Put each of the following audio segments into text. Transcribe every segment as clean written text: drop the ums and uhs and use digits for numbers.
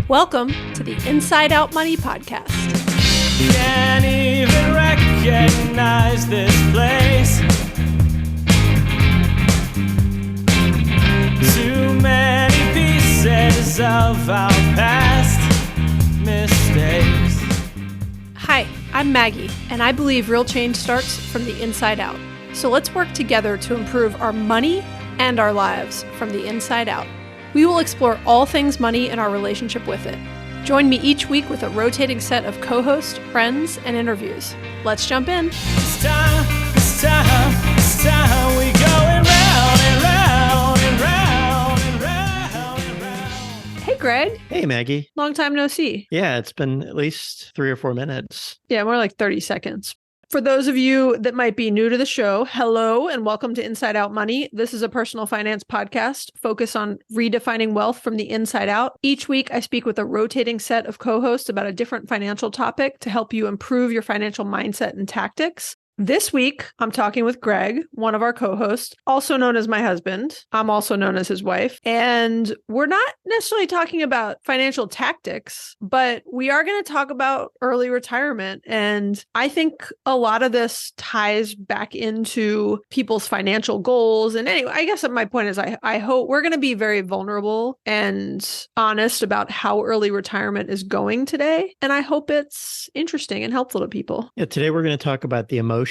Welcome to the Inside Out Money Podcast. Can't even recognize this place. Too many pieces of our past mistakes. Hi, I'm Maggie, and I believe real change starts from the inside out. So let's work together to improve our money and our lives from the inside out. We will explore all things money and our relationship with it. Join me each week with a rotating set of co-hosts, friends, and interviews. Let's jump in. It's time, we going round and round and round and round and round. Hey, Greg. Hey, Maggie. Long time no see. Yeah, it's been at least 3 or 4 minutes. Yeah, more like 30 seconds. For those of you that might be new to the show, hello and welcome to Inside Out Money. This is a personal finance podcast focused on redefining wealth from the inside out. Each week, I speak with a rotating set of co-hosts about a different financial topic to help you improve your financial mindset and tactics. This week, I'm talking with Greg, one of our co-hosts, also known as my husband. I'm also known as his wife. And we're not necessarily talking about financial tactics, but we are going to talk about early retirement. And I think a lot of this ties back into people's financial goals. And anyway, I guess my point is I hope we're going to be very vulnerable and honest about how early retirement is going today. And I hope it's interesting and helpful to people. Yeah, today we're going to talk about the emotional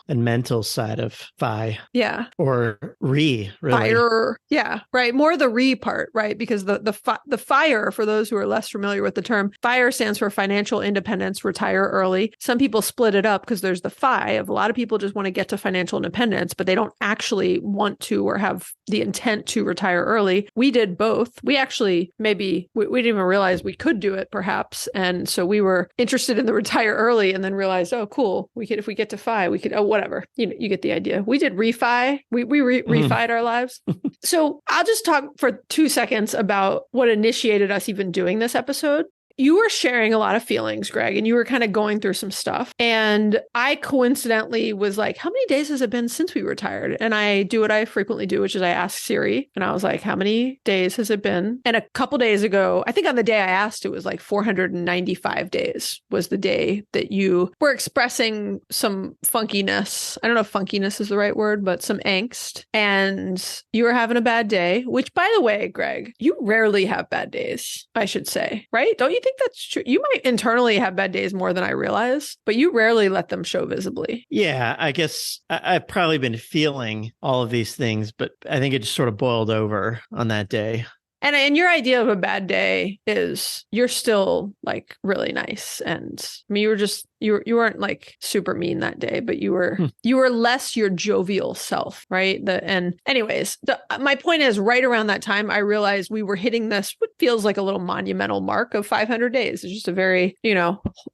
and mental side of FI. Yeah. Or really. Fire. Yeah. Right. More the re part, right? Because the FIRE, for those who are less familiar with the term, FIRE stands for financial independence, retire early. Some people split it up because there's the FI of a lot of people just want to get to financial independence, but they don't actually want to or have the intent to retire early. We did both. We actually we didn't even realize we could do it perhaps. And so we were interested in the retire early and then realized, oh, cool. If we get to FI, we could, whatever, you get the idea. We did refi. We refied our lives. So I'll just talk for 2 seconds about what initiated us even doing this episode. You were sharing a lot of feelings, Greg, and you were kind of going through some stuff. And I coincidentally was like, how many days has it been since we retired? And I do what I frequently do, which is I ask Siri, and I was like, how many days has it been? And a couple days ago, I think on the day I asked, it was like 495 days was the day that you were expressing some funkiness. I don't know if funkiness is the right word, but some angst. And you were having a bad day, which, by the way, Greg, you rarely have bad days, I should say, right? Don't you think that's true? You might internally have bad days more than I realize, but you rarely let them show visibly. Yeah, I guess I've probably been feeling all of these things, but I think it just sort of boiled over on that day. And your idea of a bad day is you're still like really nice. And I mean, you weren't like super mean that day, but you were less your jovial self, right? My point is, right around that time, I realized we were hitting this, what feels like a little monumental mark of 500 days. It's just a very,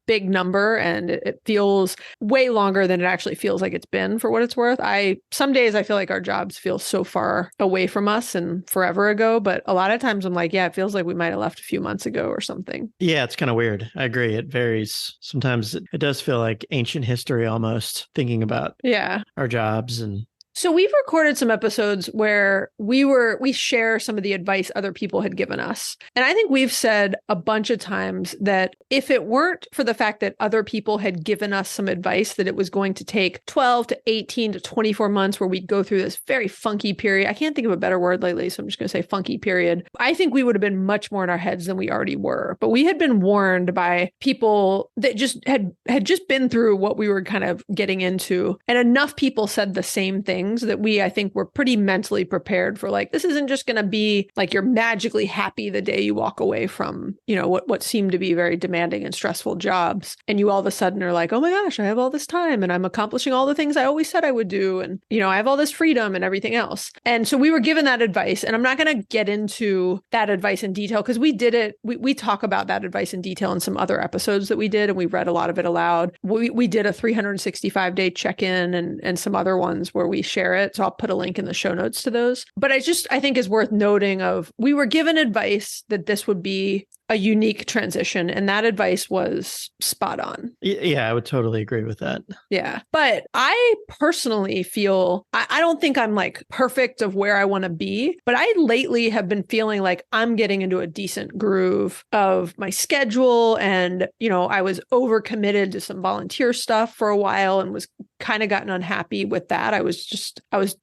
big number, and it feels way longer than it actually feels like it's been, for what it's worth. Some days I feel like our jobs feel so far away from us and forever ago, but a lot of times I'm like, yeah, it feels like we might have left a few months ago or something. Yeah, it's kind of weird. I agree. It varies. Sometimes it does feel like ancient history almost, thinking about our jobs. And so we've recorded some episodes where we share some of the advice other people had given us. And I think we've said a bunch of times that if it weren't for the fact that other people had given us some advice that it was going to take 12 to 18 to 24 months where we'd go through this very funky period. I can't think of a better word lately, so I'm just going to say funky period. I think we would have been much more in our heads than we already were. But we had been warned by people that just had just been through what we were kind of getting into. And enough people said the same thing that I think were pretty mentally prepared for, like, this isn't just going to be like you're magically happy the day you walk away from, what seemed to be very demanding and stressful jobs. And you all of a sudden are like, oh my gosh, I have all this time and I'm accomplishing all the things I always said I would do. And, I have all this freedom and everything else. And so we were given that advice, and I'm not going to get into that advice in detail because we did it. We talk about that advice in detail in some other episodes that we did, and we read a lot of it aloud. We did a 365-day check-in and some other ones where we share it. So I'll put a link in the show notes to those. But I think is worth noting we were given advice that this would be a unique transition. And that advice was spot on. Yeah, I would totally agree with that. Yeah. But I personally feel, I don't think I'm like perfect of where I want to be, but I lately have been feeling like I'm getting into a decent groove of my schedule. And, I was overcommitted to some volunteer stuff for a while and was kind of gotten unhappy with that. I was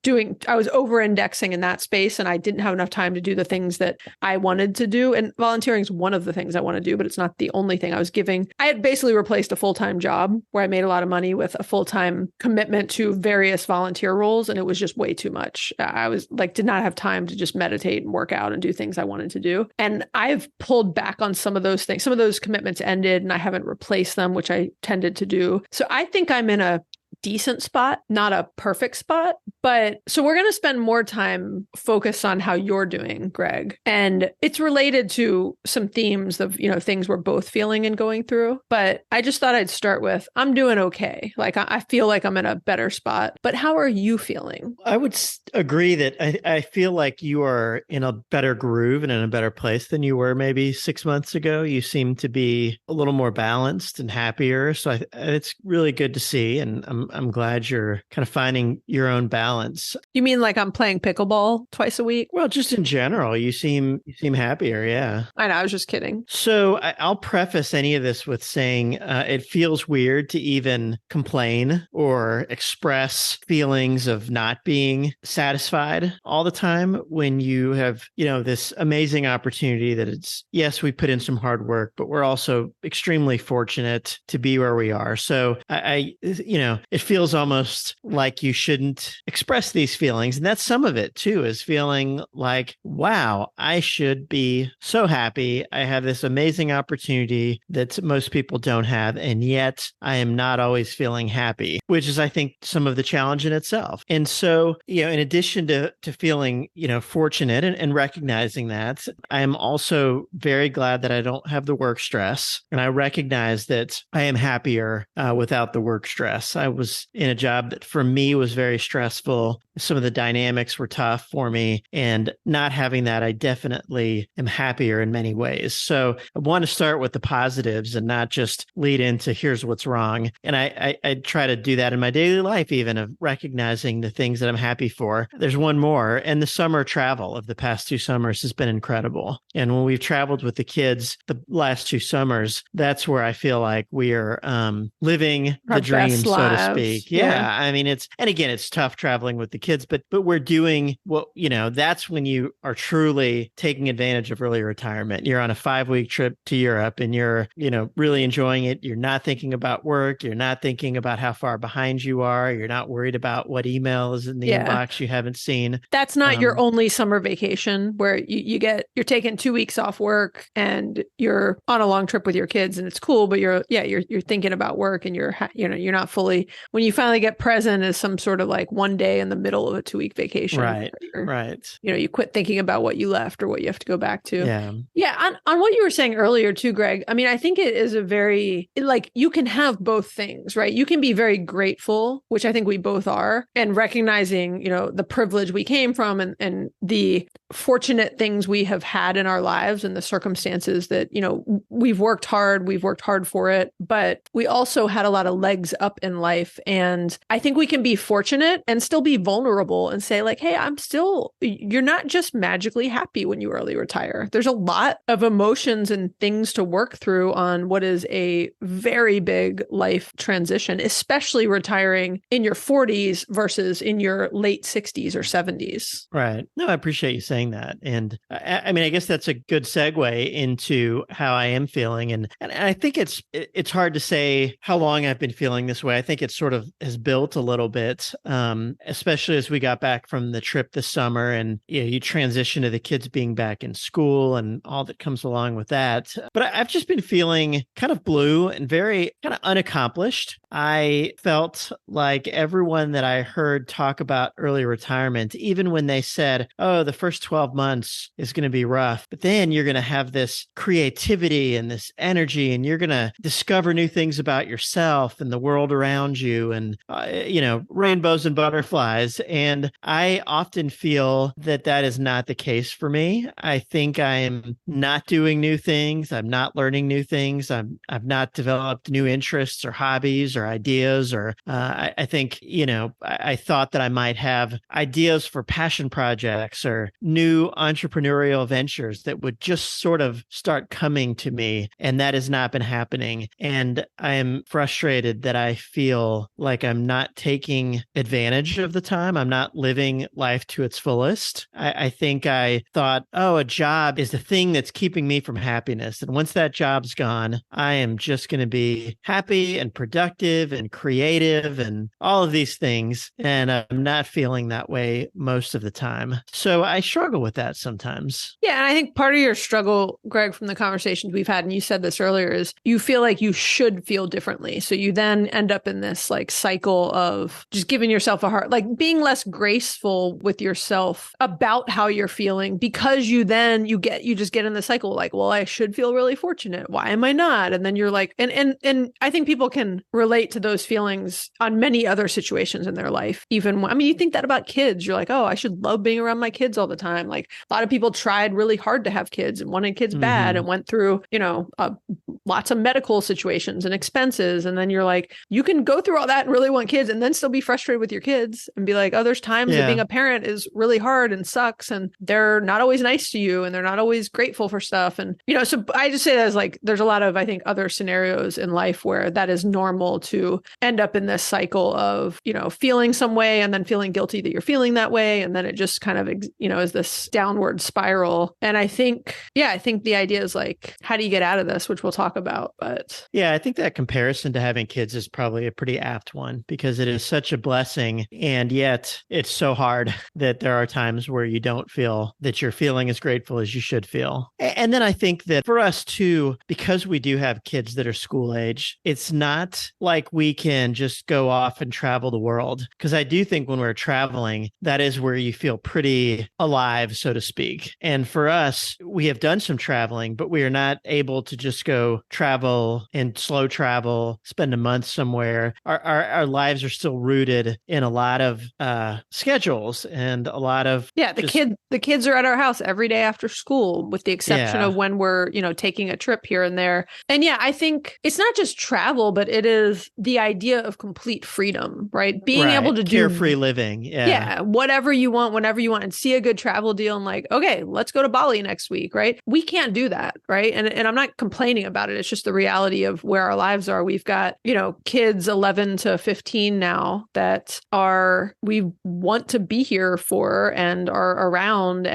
over indexing in that space, and I didn't have enough time to do the things that I wanted to do. And volunteering is one of the things I want to do, but it's not the only thing. I had basically replaced a full-time job where I made a lot of money with a full-time commitment to various volunteer roles. And it was just way too much. I was like, did not have time to just meditate and work out and do things I wanted to do. And I've pulled back on some of those things. Some of those commitments ended and I haven't replaced them, which I tended to do. So I think I'm in a decent spot, not a perfect spot. But so we're going to spend more time focused on how you're doing, Greg. And it's related to some themes of, things we're both feeling and going through. But I just thought I'd start with, I'm doing okay. Like, I feel like I'm in a better spot. But how are you feeling? I would agree that I feel like you are in a better groove and in a better place than you were maybe 6 months ago. You seem to be a little more balanced and happier. So it's really good to see. And I'm glad you're kind of finding your own balance. You mean like I'm playing pickleball twice a week? Well, just in general, you seem happier. Yeah. I know. I was just kidding. So I'll preface any of this with saying it feels weird to even complain or express feelings of not being satisfied all the time when you have, this amazing opportunity that it's, yes, we put in some hard work, but we're also extremely fortunate to be where we are. So it feels almost like you shouldn't express these feelings. And that's some of it too, is feeling like, wow, I should be so happy. I have this amazing opportunity that most people don't have. And yet I am not always feeling happy, which is, I think, some of the challenge in itself. And so, in addition to feeling, fortunate and recognizing that, I am also very glad that I don't have the work stress. And I recognize that I am happier without the work stress. I was in a job that for me was very stressful. Some of the dynamics were tough for me, and not having that, I definitely am happier in many ways. So I want to start with the positives and not just lead into here's what's wrong. And I try to do that in my daily life, even of recognizing the things that I'm happy for. There's one more, and the summer travel of the past 2 summers has been incredible. And when we've traveled with the kids the last 2 summers, that's where I feel like we are living the dream, so to speak. Yeah. I mean, it's tough traveling with the kids, but we're doing what, that's when you are truly taking advantage of early retirement. You're on a 5-week trip to Europe and you're, really enjoying it. You're not thinking about work. You're not thinking about how far behind you are. You're not worried about what email is in the inbox you haven't seen. That's not your only summer vacation where you're taking 2 weeks off work and you're on a long trip with your kids and it's cool, but you're thinking about work and you're not fully, when you finally get present as some sort of like one day in the middle of a 2-week vacation. Right. You quit thinking about what you left or what you have to go back to. Yeah. Yeah. On what you were saying earlier too, Greg, I mean, I think it is you can have both things, right? You can be very grateful, which I think we both are, and recognizing, the privilege we came from and the fortunate things we have had in our lives and the circumstances that, we've worked hard for it, but we also had a lot of legs up in life. And I think we can be fortunate and still be vulnerable and say like, hey, you're not just magically happy when you early retire. There's a lot of emotions and things to work through on what is a very big life transition, especially retiring in your 40s versus in your late 60s or 70s. Right. No, I appreciate you saying that. And I mean, I guess that's a good segue into how I am feeling. And I think it's hard to say how long I've been feeling this way. I think it sort of has built a little bit, especially as we got back from the trip this summer and you transition to the kids being back in school and all that comes along with that. But I've just been feeling kind of blue and very kind of unaccomplished. I felt like everyone that I heard talk about early retirement, even when they said, oh, the first 12 months is going to be rough, but then you're going to have this creativity and this energy and you're going to discover new things about yourself and the world around you. you and, rainbows and butterflies. And I often feel that that is not the case for me. I think I am not doing new things. I'm not learning new things. I've not developed new interests or hobbies or ideas, or I think, I thought that I might have ideas for passion projects or new entrepreneurial ventures that would just sort of start coming to me. And that has not been happening. And I am frustrated that I feel like I'm not taking advantage of the time. I'm not living life to its fullest. I think I thought, a job is the thing that's keeping me from happiness. And once that job's gone, I am just going to be happy and productive and creative and all of these things. And I'm not feeling that way most of the time. So I struggle with that sometimes. Yeah. And I think part of your struggle, Greg, from the conversations we've had, and you said this earlier, is you feel like you should feel differently. So you then end up in this like cycle of just giving yourself a hard, like being less graceful with yourself about how you're feeling, because you just get in the cycle like, well, I should feel really fortunate. Why am I not? And then you're like, and I think people can relate to those feelings on many other situations in their life. Even when, you think that about kids, you're like, I should love being around my kids all the time. Like a lot of people tried really hard to have kids and wanted kids bad and went through, lots of medical situations and expenses. And then you're like, you can go through all that and really want kids and then still be frustrated with your kids and be like, there's times that being a parent is really hard and sucks. And they're not always nice to you and they're not always grateful for stuff. And, so I just say that as like, there's a lot of, I think, other scenarios in life where that is normal to end up in this cycle of, feeling some way and then feeling guilty that you're feeling that way. And then it just kind of, is this downward spiral. And I think the idea is like, how do you get out of this, which we'll talk about. But yeah, I think that comparison to having kids is probably a pretty apt one because it is such a blessing. And yet it's so hard that there are times where you don't feel that you're feeling as grateful as you should feel. And then I think that for us too, because we do have kids that are school age, it's not like we can just go off and travel the world. Because I do think when we're traveling, that is where you feel pretty alive, so to speak. And for us, we have done some traveling, but we are not able to just go travel and slow travel, spend a month somewhere. Our lives are still rooted in a lot of schedules and a lot of the kids are at our house every day after school, with the exception of when we're taking a trip here and there. And I think it's not just travel, but it is the idea of complete freedom, right? Being able to do carefree living, whatever you want, whenever you want, and see a good travel deal and like, okay, let's go to Bali next week, right? We can't do that, right? And I'm not complaining about it. It's just the reality of where our lives are. We've got, kids 11 to 15 now that we want to be here for and are around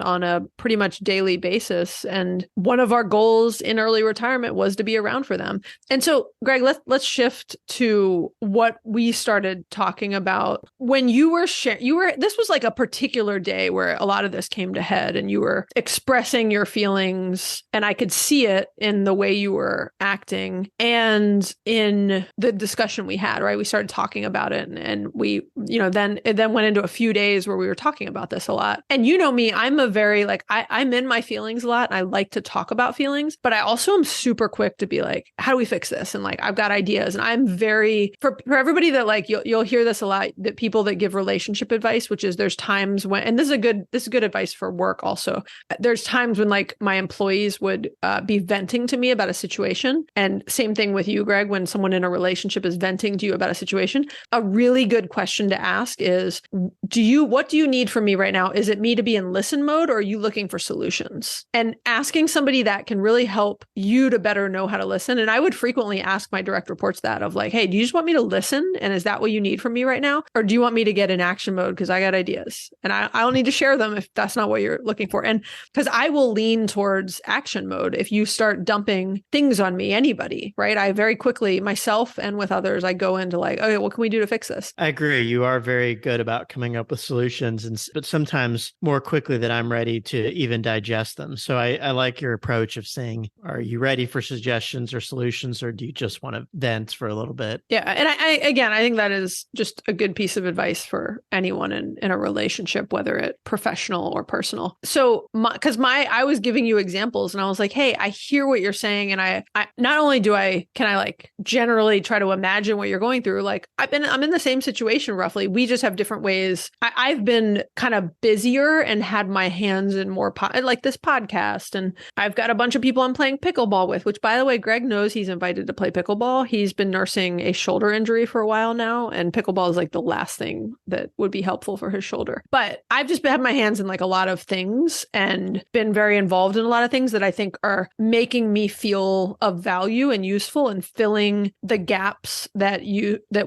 on a pretty much daily basis. And one of our goals in early retirement was to be around for them. And so, Greg, let's shift to what we started talking about when you were this was like a particular day where a lot of this came to head and you were expressing your feelings, and I could see it in the way you were acting and in the discussion we had, right? We started talking about it and we, it then went into a few days where we were talking about this a lot. And me, I'm a very I'm in my feelings a lot. And I like to talk about feelings, but I also am super quick to be like, how do we fix this? And like, I've got ideas, and I'm very, for everybody that like, you'll hear this a lot, that people that give relationship advice, which is there's times when, and this is good advice for work also. There's times when like my employees would be venting to me about a situation. And same thing with you, Greg, when someone in a relationship is venting to you about a situation, a really good question to ask is, what do you need from me right now? Is it me to be in listen mode, or are you looking for solutions? And asking somebody that can really help you to better know how to listen. And I would frequently ask my direct reports that of like, hey, do you just want me to listen? And is that what you need from me right now? Or do you want me to get in action mode? Because I got ideas and I'll need to share them if that's not what you're looking for. And because I will lean towards action mode if you start dumping things on me, anybody, right? I very quickly, myself and with others, I go into like, okay, what can we do to fix this? I agree. You are very good about coming up with solutions, but sometimes more quickly than I'm ready to even digest them. So I like your approach of saying, are you ready for suggestions or solutions, or do you just want to vent for a little bit? Yeah. And I think that is just a good piece of advice for anyone in a relationship, whether it professional or personal. So I was giving you examples and I was like, hey, I hear what you're saying. And I not only can I like generally try to imagine what you're going through. Like I'm in the same situation roughly. We just have different ways. I've been kind of busier and had my hands in more like this podcast. And I've got a bunch of people I'm playing pickleball with, which by the way, Greg knows he's invited to play pickleball. He's been nursing a shoulder injury for a while now. And pickleball is like the last thing that would be helpful for his shoulder. But I've just had my hands in like a lot of things and been very involved in a lot of things that I think are making me feel of value and useful and filling the gaps that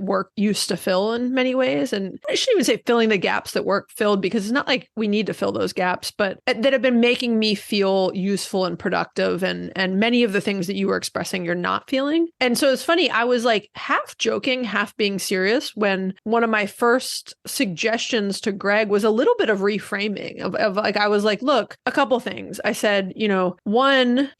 work used to fill in many ways. And I shouldn't even say filling the gaps that work filled, because it's not like we need to fill those gaps, but that have been making me feel useful and productive. And many of the things that you were expressing, you're not feeling. And so it's funny, I was like half joking, half being serious when one of my first suggestions to Greg was a little bit of reframing of like, I was like, look, a couple things. I said,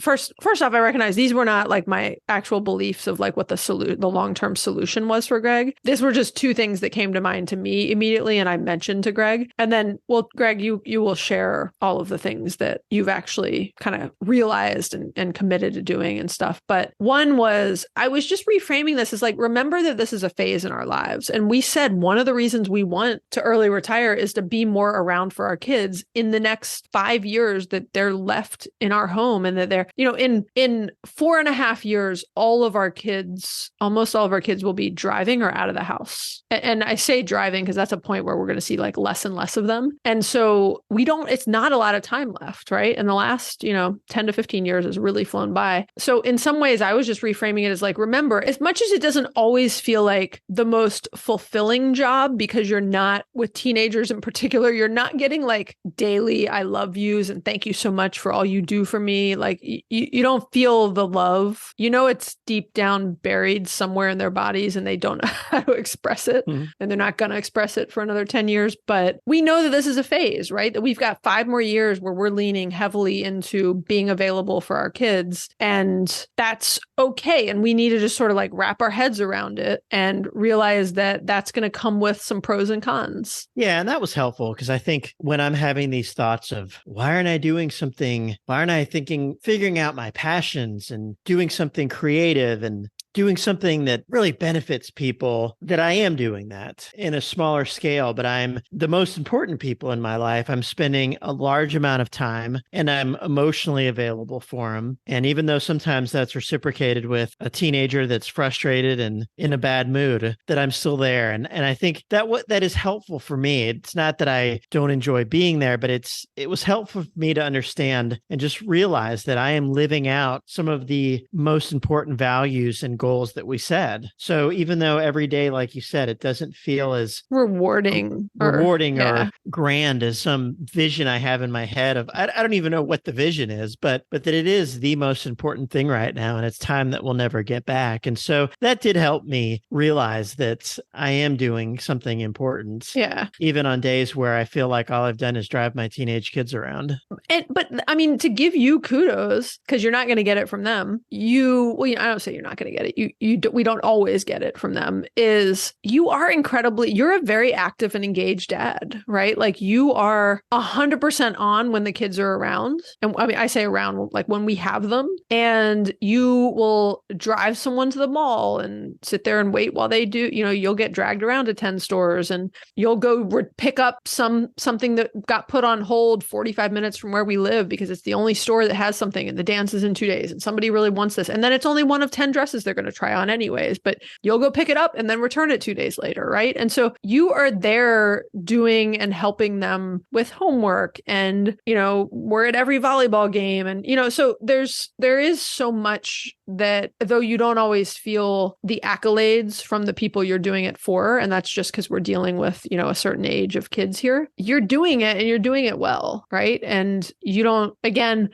first off, I recognize these were not like my actual beliefs of like what the long-term solution was for Greg. These were just two things that came to mind to me immediately. And I mentioned to Greg, and then, well, Greg, you will share all of the things that you've actually kind of realized and committed to doing and stuff. But one was, I was just reframing this as like, remember that this is a phase in our lives. And we said one of the reasons we want to early retire is to be more around for our kids in the next 5 years that they're left in our home, and that they're, in 4.5 years, almost all of our kids will be driving or out of the house. And I say driving because that's a point where we're going to see like less and less of them. And so it's not a lot of time left, right? And the last, 10 to 15 years has really flown by. So in some ways, I was just reframing it as like, remember, as much as it doesn't always feel like the most fulfilling job, because you're not, with teenagers in particular, you're not getting like daily I love yous and thank you so much for all you do for me. Like you don't feel the love, it's deep down buried somewhere in their bodies and they don't know how to express it. Mm-hmm. And they're not going to express it for another 10 years. But we know that this is a phase, right? That we've got 5 more years where we're leaning heavily into being available for our kids. And that's okay. And we need to just sort of like wrap our heads around it and realize that that's going to come with some pros and cons. Yeah. And that was helpful, because I think when I'm having these thoughts of why aren't I doing something, why aren't I figuring out my passions and doing something creative and doing something that really benefits people, that I am doing that in a smaller scale, but I'm the most important people in my life. I'm spending a large amount of time and I'm emotionally available for them. And even though sometimes that's reciprocated with a teenager that's frustrated and in a bad mood, that I'm still there. And I think that is helpful for me. It's not that I don't enjoy being there, but it was helpful for me to understand and just realize that I am living out some of the most important values and goals that we said. So even though every day, like you said, it doesn't feel as rewarding or grand as some vision I have in my head of, I don't even know what the vision is, but that it is the most important thing right now. And it's time that we'll never get back. And so that did help me realize that I am doing something important. Yeah. Even on days where I feel like all I've done is drive my teenage kids around. But I mean, to give you kudos, because you're not going to get it from them. I don't say you're not going to get it. We don't always get it from them, is you're a very active and engaged dad, right? Like you are 100% on when the kids are around. And I mean, I say around, like when we have them, and you will drive someone to the mall and sit there and wait while they do, you'll get dragged around to 10 stores and you'll go pick up something that got put on hold 45 minutes from where we live because it's the only store that has something and the dance is in 2 days and somebody really wants this. And then it's only one of 10 dresses they're going to try on anyways, but you'll go pick it up and then return it 2 days later, right? And so you are there doing and helping them with homework, and we're at every volleyball game, and so there is so much that, though you don't always feel the accolades from the people you're doing it for, and that's just because we're dealing with a certain age of kids here, you're doing it and you're doing it well, right? And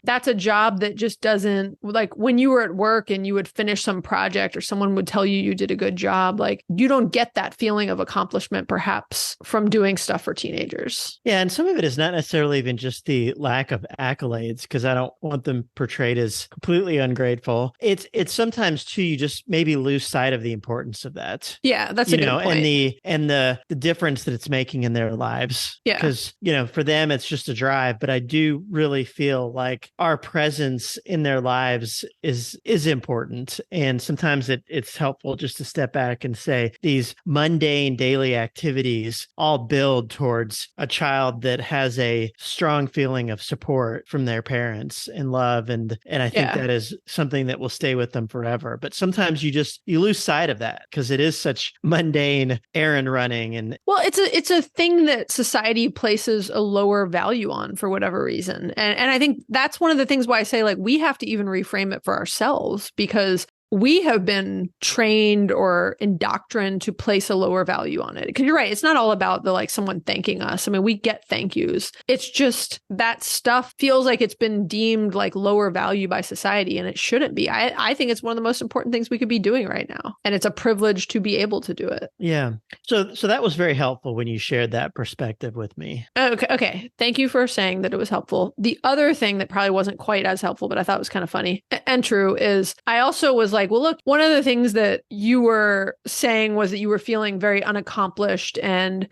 that's a job that just doesn't, like when you were at work and you would finish some project or someone would tell you did a good job, like you don't get that feeling of accomplishment perhaps from doing stuff for teenagers. Yeah. And some of it is not necessarily even just the lack of accolades, because I don't want them portrayed as completely ungrateful. It's it's sometimes too, you just maybe lose sight of the importance of that. Yeah, that's a good point. And the difference that it's making in their lives. Yeah. Because, for them, it's just a drive, but I do really feel like our presence in their lives is important. And sometimes it's helpful just to step back and say these mundane daily activities all build towards a child that has a strong feeling of support from their parents and love. And I think that is something that will stay with them forever. But sometimes you lose sight of that because it is such mundane errand running. And well, it's a thing that society places a lower value on for whatever reason. And I think that's one of the things why I say, like, we have to even reframe it for ourselves, because we have been trained or indoctrined to place a lower value on it. Because you're right, it's not all about someone thanking us. I mean, we get thank yous. It's just that stuff feels like it's been deemed like lower value by society, and it shouldn't be. I think it's one of the most important things we could be doing right now. And it's a privilege to be able to do it. Yeah. So that was very helpful when you shared that perspective with me. Okay. Thank you for saying that it was helpful. The other thing that probably wasn't quite as helpful, but I thought was kind of funny and true, is I also was like, well, look, one of the things that you were saying was that you were feeling very unaccomplished and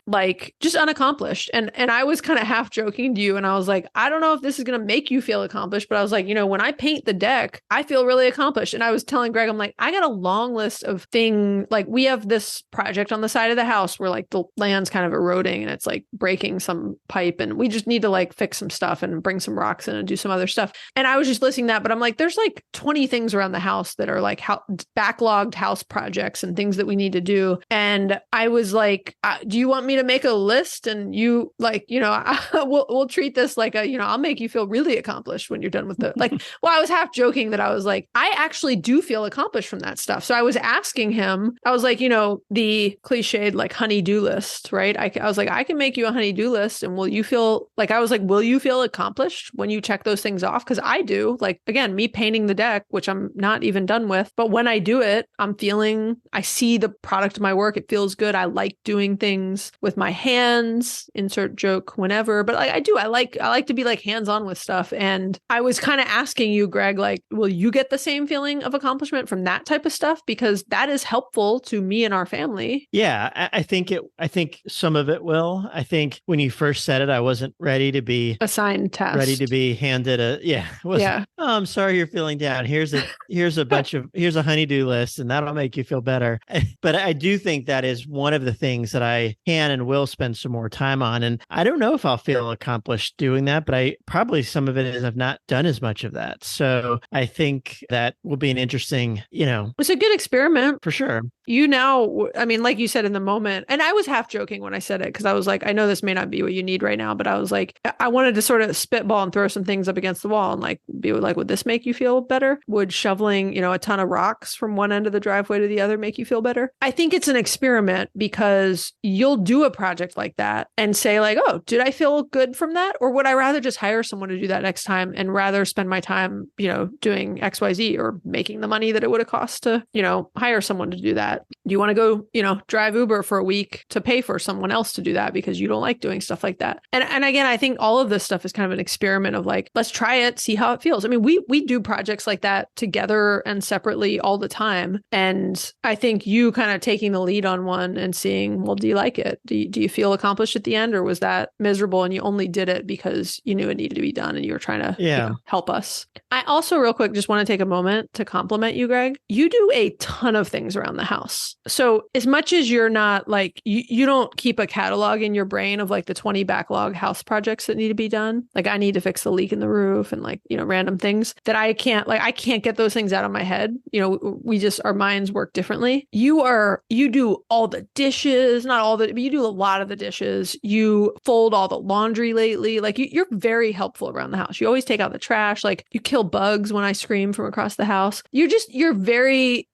just unaccomplished. And I was kind of half joking to you. And I was like, I don't know if this is going to make you feel accomplished, but I was like, when I paint the deck, I feel really accomplished. And I was telling Greg, I'm like, I got a long list of things. Like, we have this project on the side of the house where the land's kind of eroding and it's breaking some pipe. And we just need to fix some stuff and bring some rocks in and do some other stuff. And I was just listing that, but I'm like, there's 20 things around the house that are backlogged house projects and things that we need to do. And I was like, do you want me to make a list? And you we'll treat this like I'll make you feel really accomplished when you're done with it. Well, I was half joking that I was like, I actually do feel accomplished from that stuff. So I was asking him, I was like, the cliched honey-do list, right? I was like, I can make you a honey-do list, and will you feel accomplished when you check those things off? Because I do. Again, me painting the deck, which I'm not even done with, but when I do it, I see the product of my work. It feels good. I like doing things with my hands, insert joke whenever, but I like to be hands-on with stuff. And I was kind of asking you, Greg, will you get the same feeling of accomplishment from that type of stuff? Because that is helpful to me and our family. Yeah, I think some of it will. I think when you first said it, I wasn't ready to be assigned tasks, ready to be handed oh, I'm sorry you're feeling down. Here's a honey-do list, and that'll make you feel better. But I do think that is one of the things that I can and will spend some more time on. And I don't know if I'll feel accomplished doing that, but some of it is I've not done as much of that. So I think that will be an interesting, it's a good experiment for sure. Like you said in the moment, and I was half joking when I said it, because I was like, I know this may not be what you need right now, but I was like, I wanted to sort of spitball and throw some things up against the wall and be like, would this make you feel better? Would shoveling, a ton of rocks from one end of the driveway to the other make you feel better? I think it's an experiment, because you'll do a project like that and say oh, did I feel good from that? Or would I rather just hire someone to do that next time and rather spend my time, doing XYZ or making the money that it would have cost to, hire someone to do that? Do you want to go, drive Uber for a week to pay for someone else to do that because you don't like doing stuff like that? And again, I think all of this stuff is kind of an experiment of let's try it, see how it feels. I mean, we do projects like that together and separately all the time. And I think you kind of taking the lead on one and seeing, well, do you like it? Do you feel accomplished at the end, or was that miserable and you only did it because you knew it needed to be done and you were trying to help us? I also real quick just want to take a moment to compliment you, Greg. You do a ton of things around the house. So as much as you're not you don't keep a catalog in your brain of the 20 backlog house projects that need to be done. I need to fix the leak in the roof and random things that I can't get those things out of my head. Our minds work differently. You do all the dishes, not all the, but you do a lot of the dishes. You fold all the laundry lately. You're very helpful around the house. You always take out the trash. You kill bugs when I scream from across the house. You're very,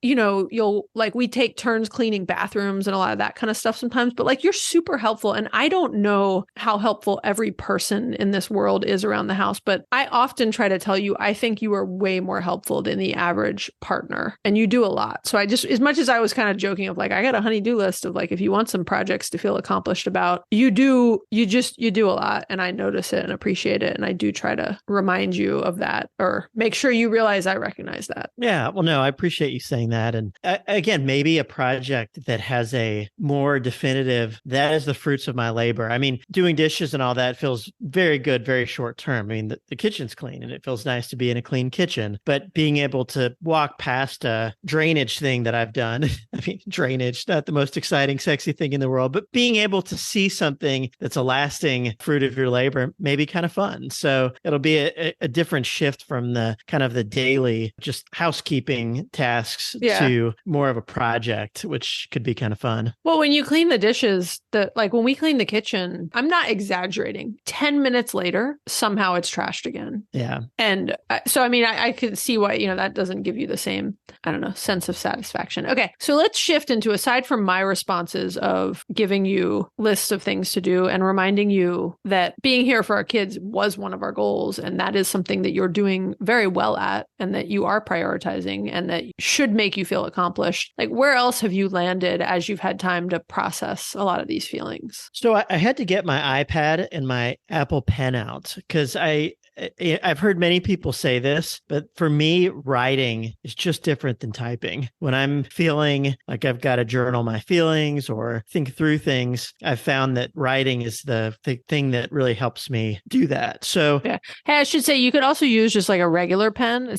we take turns cleaning bathrooms and a lot of that kind of stuff sometimes, but like you're super helpful. And I don't know how helpful every person in this world is around the house, but I often try to tell you, I think you are way more helpful than the average partner and you do a lot. So I just, as much as I was kind of joking of like, I got a honey-do list of like, if you want some projects to feel accomplished about, you do a lot. And I notice it and appreciate it. And I do try to remind you of that or make sure you realize I recognize that. Yeah. Well, no, I appreciate you saying that. And again, maybe a project that has a more definitive, that is the fruits of my labor. I mean, doing dishes and all that feels very good, very short term. I mean, the kitchen's clean and it feels nice to be in a clean kitchen, but being able to walk past a drainage thing that I've done, I mean, drainage, not the most exciting, sexy thing in the world, but being able to see something that's a lasting fruit of your labor may be kind of fun. So it'll be a different shift from the kind of the daily just housekeeping tasks to more of a project, which could be kind of fun. Well, when you clean the dishes, like when we clean the kitchen, I'm not exaggerating. 10 minutes later, somehow it's trashed again. Yeah. And so, I mean, I could see why, that doesn't give you the same, I don't know, sense of satisfaction. Okay. So let's shift into, aside from my responses of giving you lists of things to do and reminding you that being here for our kids was one of our goals. And that is something that you're doing very well at and that you are prioritizing and that should make you feel accomplished. Like, where else have you landed as you've had time to process a lot of these feelings? So I had to get my iPad and my Apple Pen out because I've heard many people say this, but for me, writing is just different than typing. When I'm feeling like I've got to journal my feelings or think through things, I've found that writing is the thing that really helps me do that. So, yeah. Hey, I should say you could also use just like a regular pen.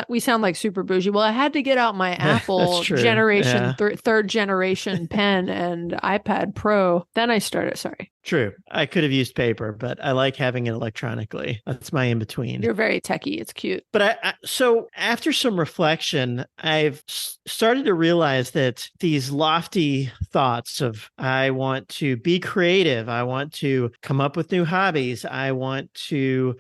We sound like super bougie. Well, I had to get out my Apple third generation pen and iPad Pro. Then I started. Sorry. True. I could have used paper, but I like having it electronically. That's my in between. You're very techie. It's cute. But so after some reflection, I've started to realize that these lofty thoughts of I want to be creative, I want to come up with new hobbies, I want to,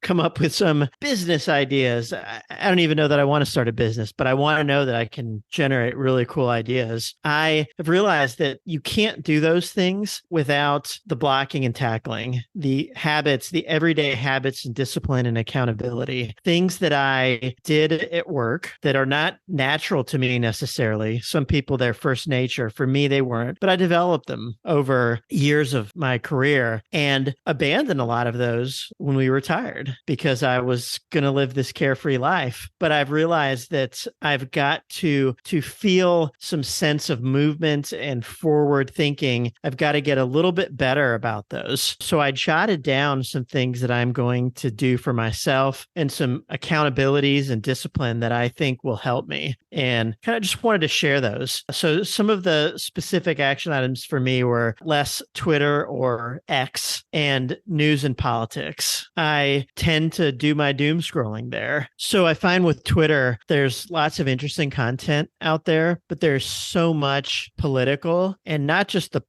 come up with some business ideas. I don't even know that I want to start a business, but I want to know that I can generate really cool ideas. I have realized that you can't do those things without the blocking and tackling, the habits, the everyday habits and discipline and accountability, things that I did at work that are not natural to me necessarily. Some people, they're first nature. For me, they weren't, but I developed them over years of my career and abandoned a lot of those when we retired because I was going to live this carefree life. But I've realized that I've got to feel some sense of movement and forward thinking. I've got to get a little bit better about those. So I jotted down some things that I'm going to do for myself and some accountabilities and discipline that I think will help me. And kind of just wanted to share those. So some of the specific action items for me were less Twitter or X and news and politics. I tend to do my doom scrolling there. So I find with Twitter, there's lots of interesting content out there, but there's so much political and not just the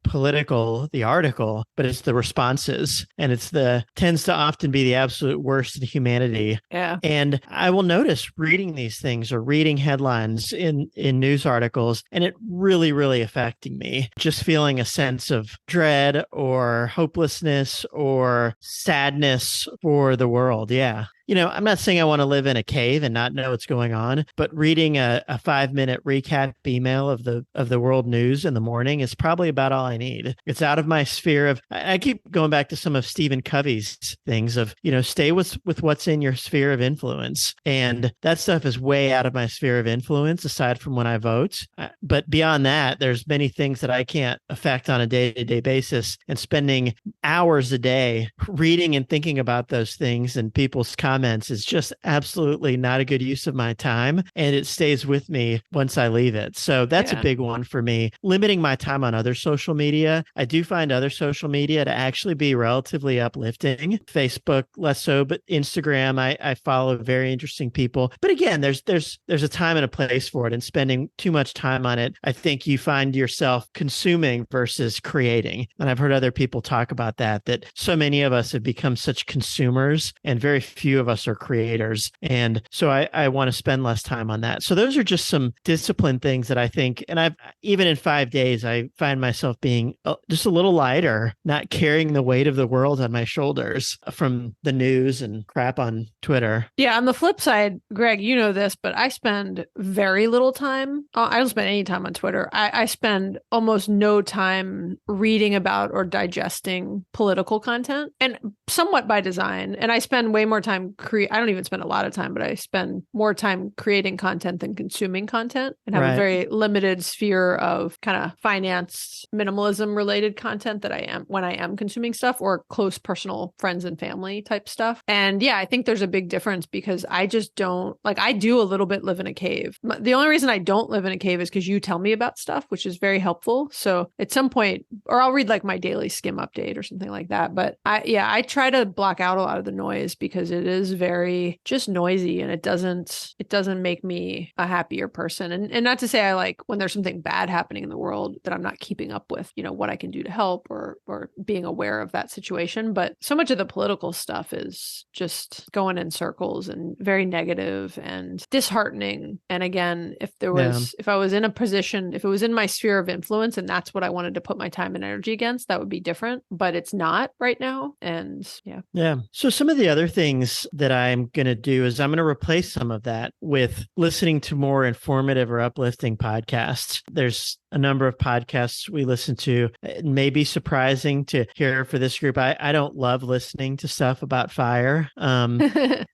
the article, but it's the responses. And tends to often be the absolute worst in humanity. Yeah. And I will notice reading these things or reading headlines in news articles, and it really, really affecting me. Just feeling a sense of dread or hopelessness or sadness for the world. Yeah. I'm not saying I want to live in a cave and not know what's going on, but reading a 5-minute recap email of the world news in the morning is probably about all I need. It's out of my sphere of, I keep going back to some of Stephen Covey's things of, stay with what's in your sphere of influence. And that stuff is way out of my sphere of influence aside from when I vote. But beyond that, there's many things that I can't affect on a day-to-day basis, and spending hours a day reading and thinking about those things and people's comments is just absolutely not a good use of my time. And it stays with me once I leave it. So that's a big one for me. Limiting my time on other social media. I do find other social media to actually be relatively uplifting. Facebook, less so, but Instagram, I follow very interesting people. But again, there's a time and a place for it, and spending too much time on it, I think you find yourself consuming versus creating. And I've heard other people talk about that so many of us have become such consumers and very few of of us are creators. And so I want to spend less time on that. So those are just some discipline things that I think, and I've, even in 5 days, I find myself being just a little lighter, not carrying the weight of the world on my shoulders from the news and crap on Twitter. Yeah. On the flip side, Greg, you know this, but I spend very little time. I don't spend any time on Twitter. I spend almost no time reading about or digesting political content, and somewhat by design. And I spend way more time I don't even spend a lot of time, but I spend more time creating content than consuming content, and have a very limited sphere of kind of finance minimalism related content that I am when I am consuming stuff, or close personal friends and family type stuff. And yeah, I think there's a big difference, because I just don't, like, I do a little bit live in a cave. The only reason I don't live in a cave is because you tell me about stuff, which is very helpful. So at some point, or I'll read like my daily skim update or something like that. But I try to block out a lot of the noise, because it is very just noisy, and it doesn't make me a happier person. And not to say I like when there's something bad happening in the world that I'm not keeping up with, what I can do to help, or being aware of that situation. But so much of the political stuff is just going in circles and very negative and disheartening. And again, if I was in a position, if it was in my sphere of influence and that's what I wanted to put my time and energy against, that would be different. But it's not right now. And yeah. Yeah. So some of the other things that I'm going to do is I'm going to replace some of that with listening to more informative or uplifting podcasts. There's a number of podcasts we listen to. It may be surprising to hear for this group. I don't love listening to stuff about fire.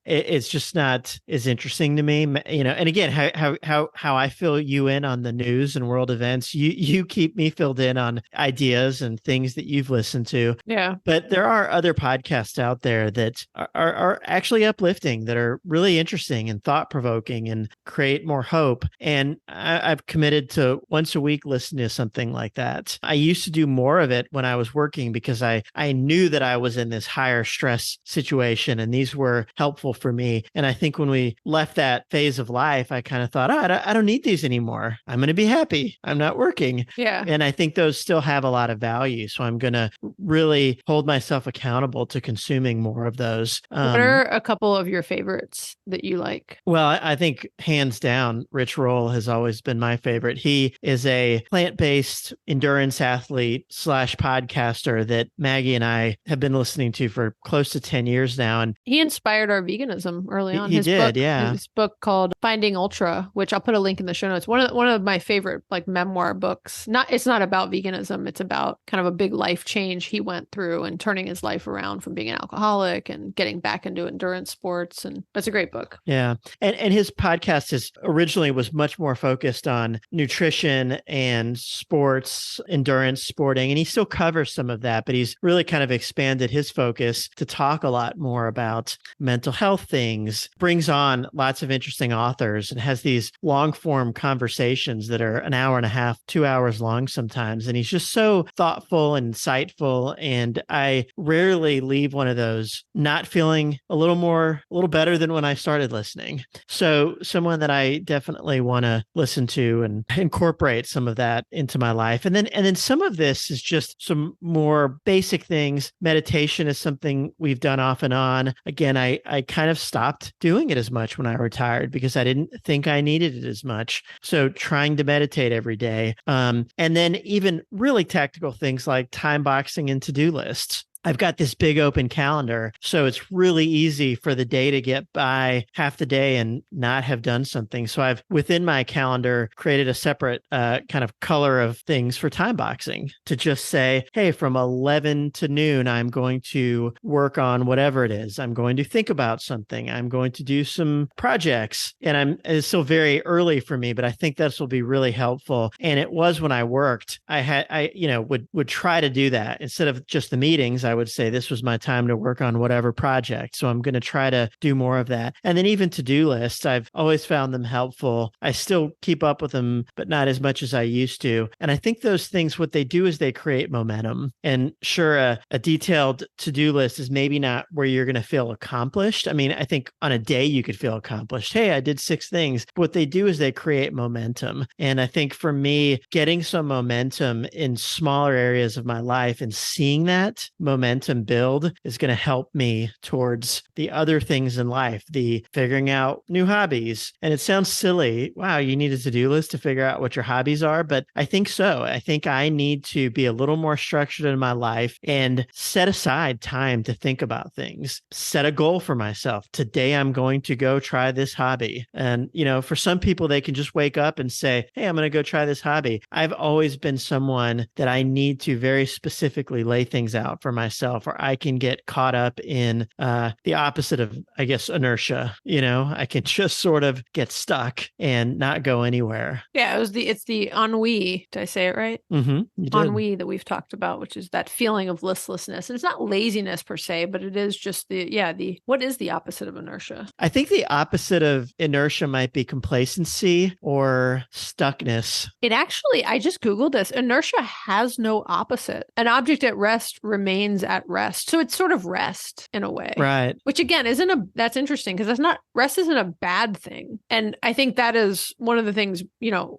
It's just not as interesting to me, and again, how I fill you in on the news and world events, you keep me filled in on ideas and things that you've listened to. Yeah. But there are other podcasts out there that are actually uplifting, that are really interesting and thought provoking and create more hope. And I've committed to once a week listen to something like that. I used to do more of it when I was working, because I knew that I was in this higher stress situation, and these were helpful for me. And I think when we left that phase of life, I kind of thought, I don't need these anymore. I'm going to be happy. I'm not working. Yeah. And I think those still have a lot of value. So I'm going to really hold myself accountable to consuming more of those. What are a couple of your favorites that you like? Well, I think hands down, Rich Roll has always been my favorite. He is a plant-based endurance athlete / podcaster that Maggie and I have been listening to for close to 10 years now. And he inspired our veganism early on. His book called Finding Ultra, which I'll put a link in the show notes. One of my favorite like memoir books. It's not about veganism. It's about kind of a big life change he went through and turning his life around from being an alcoholic and getting back into endurance sports. And that's a great book. Yeah. And his podcast originally was much more focused on nutrition and sports, endurance sporting. And he still covers some of that, but he's really kind of expanded his focus to talk a lot more about mental health things, brings on lots of interesting authors, and has these long form conversations that are an hour and a half, 2 hours long sometimes. And he's just so thoughtful and insightful. And I rarely leave one of those not feeling a little better than when I started listening. So someone that I definitely want to listen to and incorporate some of that into my life. And then some of this is just some more basic things. Meditation is something we've done off and on. Again, I kind of stopped doing it as much when I retired, because I didn't think I needed it as much. So trying to meditate every day. And then even really tactical things like time boxing and to-do lists. I've got this big open calendar, so it's really easy for the day to get by half the day and not have done something. So I've, within my calendar, created a separate kind of color of things for time boxing to just say, hey, from 11 to noon, I'm going to work on whatever it is. I'm going to think about something. I'm going to do some projects. And it's still very early for me, but I think this will be really helpful. And it was when I worked, I would try to do that instead of just the meetings. I would say this was my time to work on whatever project. So I'm going to try to do more of that. And then even to-do lists, I've always found them helpful. I still keep up with them, but not as much as I used to. And I think those things, what they do is they create momentum. And sure, a detailed to-do list is maybe not where you're going to feel accomplished. I mean, I think on a day you could feel accomplished. Hey, I did 6 things. But what they do is they create momentum. And I think for me, getting some momentum in smaller areas of my life and seeing that momentum momentum build is going to help me towards the other things in life, the figuring out new hobbies. And it sounds silly. Wow, you need a to-do list to figure out what your hobbies are. But I think so. I think I need to be a little more structured in my life and set aside time to think about things. Set a goal for myself. Today, I'm going to go try this hobby. And, for some people, they can just wake up and say, hey, I'm going to go try this hobby. I've always been someone that I need to very specifically lay things out for myself, or I can get caught up in the opposite of, I guess, inertia. I can just sort of get stuck and not go anywhere. Yeah, it's the ennui. Did I say it right? Mm-hmm, Ennui that we've talked about, which is that feeling of listlessness. And it's not laziness per se, but it is just what is the opposite of inertia? I think the opposite of inertia might be complacency or stuckness. It actually, I just Googled this. Inertia has no opposite. An object at rest remains at rest. So it's sort of rest in a way. Right. Which again, that's interesting because rest isn't a bad thing. And I think that is one of the things,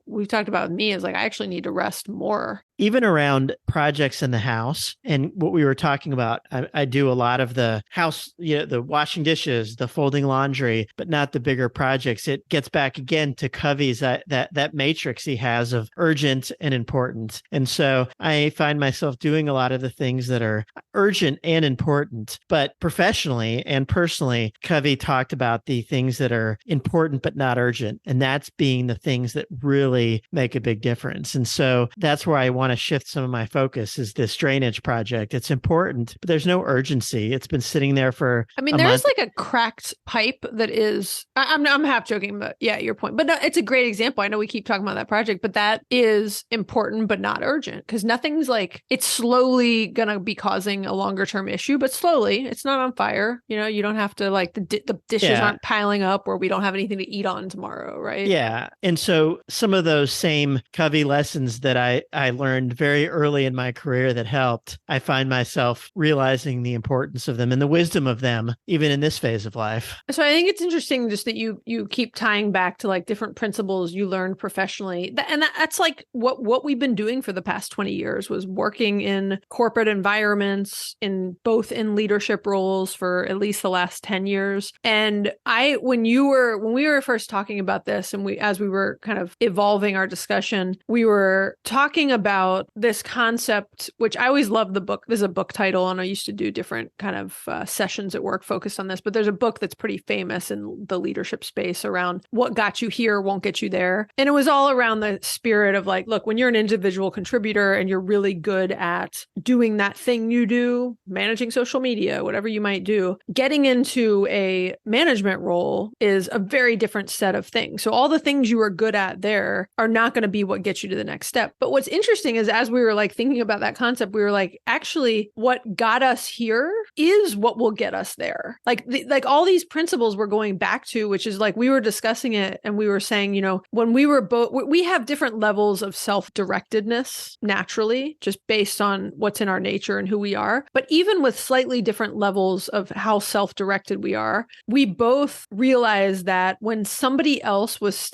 we've talked about with me is like, I actually need to rest more. Even around projects in the house and what we were talking about, I do a lot of the house, the washing dishes, the folding laundry, but not the bigger projects. It gets back again to Covey's that matrix he has of urgent and important. And so I find myself doing a lot of the things that are urgent and important, but professionally and personally, Covey talked about the things that are important but not urgent. And that's being the things that really make a big difference. And so that's where I want to shift some of my focus is this drainage project. It's important, but there's no urgency. It's been sitting there for there's like a cracked pipe that is, I'm half joking, but yeah, your point. But no, it's a great example. I know we keep talking about that project, but that is important, but not urgent because nothing's like, it's slowly going to be causing a longer term issue, but slowly it's not on fire. You don't have to like the dishes aren't piling up or we don't have anything to eat on tomorrow. Right. Yeah. And so some of those same Covey lessons that I learned very early in my career that helped, I find myself realizing the importance of them and the wisdom of them, even in this phase of life. So I think it's interesting just that you keep tying back to like different principles you learned professionally. And that's like what we've been doing for the past 20 years was working in corporate environments both in leadership roles for at least the last 10 years. And when we were first talking about this and as we were kind of evolving our discussion, we were talking about this concept, which I always love the book. This is a book title, and I used to do different kind of sessions at work focused on this, but there's a book that's pretty famous in the leadership space around what got you here won't get you there. And it was all around the spirit of like, look, when you're an individual contributor and you're really good at doing that thing you do, managing social media, whatever you might do, getting into a management role is a very different set of things. So all the things you are good at there are not going to be what gets you to the next step. But what's interesting is as we were like thinking about that concept, we were like, actually, what got us here is what will get us there. Like all these principles we're going back to, which is like we were discussing it and we were saying, when we were both, we have different levels of self-directedness naturally, just based on what's in our nature and who we are. But even with slightly different levels of how self-directed we are, we both realized that when somebody else was,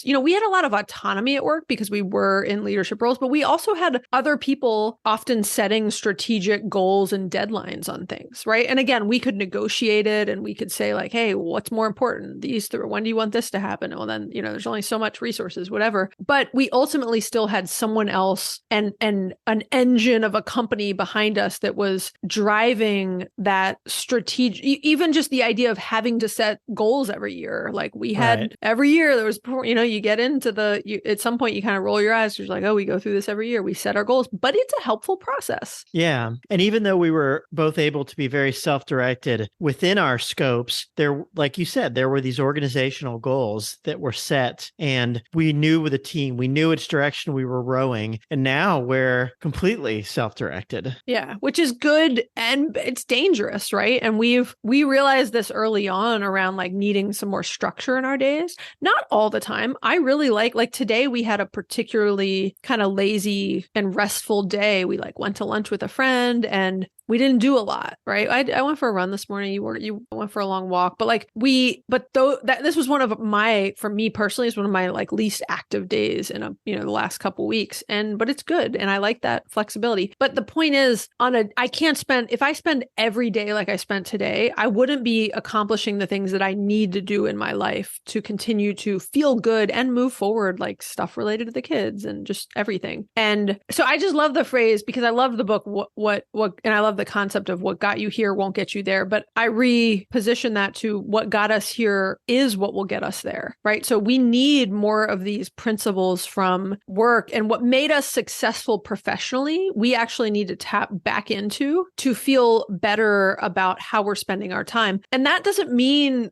we had a lot of autonomy at work because we were in leadership roles, but we also had other people often setting strategic goals and deadlines on things, right? And again, we could negotiate it and we could say like, hey, what's more important? These three, when do you want this to happen? Well, then, there's only so much resources, whatever. But we ultimately still had someone else and an engine of a company behind us that was driving that strategic, even just the idea of having to set goals every year. Like we had every year there was, you get into at some point you kind of roll your eyes. You're like, oh, we go through this every year. We set our goals, but it's a helpful process. Yeah. And even though we were both able to be very self-directed within our scopes, there, like you said, there were these organizational goals that were set and we knew with the team, we knew which direction we were rowing. And now we're completely self-directed. Yeah. Which is good. And it's dangerous, right? And we realized this early on around like needing some more structure in our days. Not all the time. I really like today we had a particularly kind of lazy and restful day. We like went to lunch with a friend and we didn't do a lot, right? I went for a run this morning. You went for a long walk, but this was for me personally, is one of my like least active days in the last couple weeks. But it's good. And I like that flexibility. But the point is if I spend every day like I spent today, I wouldn't be accomplishing the things that I need to do in my life to continue to feel good and move forward, like stuff related to the kids and just everything. And so I just love the phrase, because I love the book, and I love the concept of what got you here won't get you there. But I reposition that to what got us here is what will get us there, right? So we need more of these principles from work, and what made us successful professionally, we actually need to tap back into to feel better about how we're spending our time. And that doesn't mean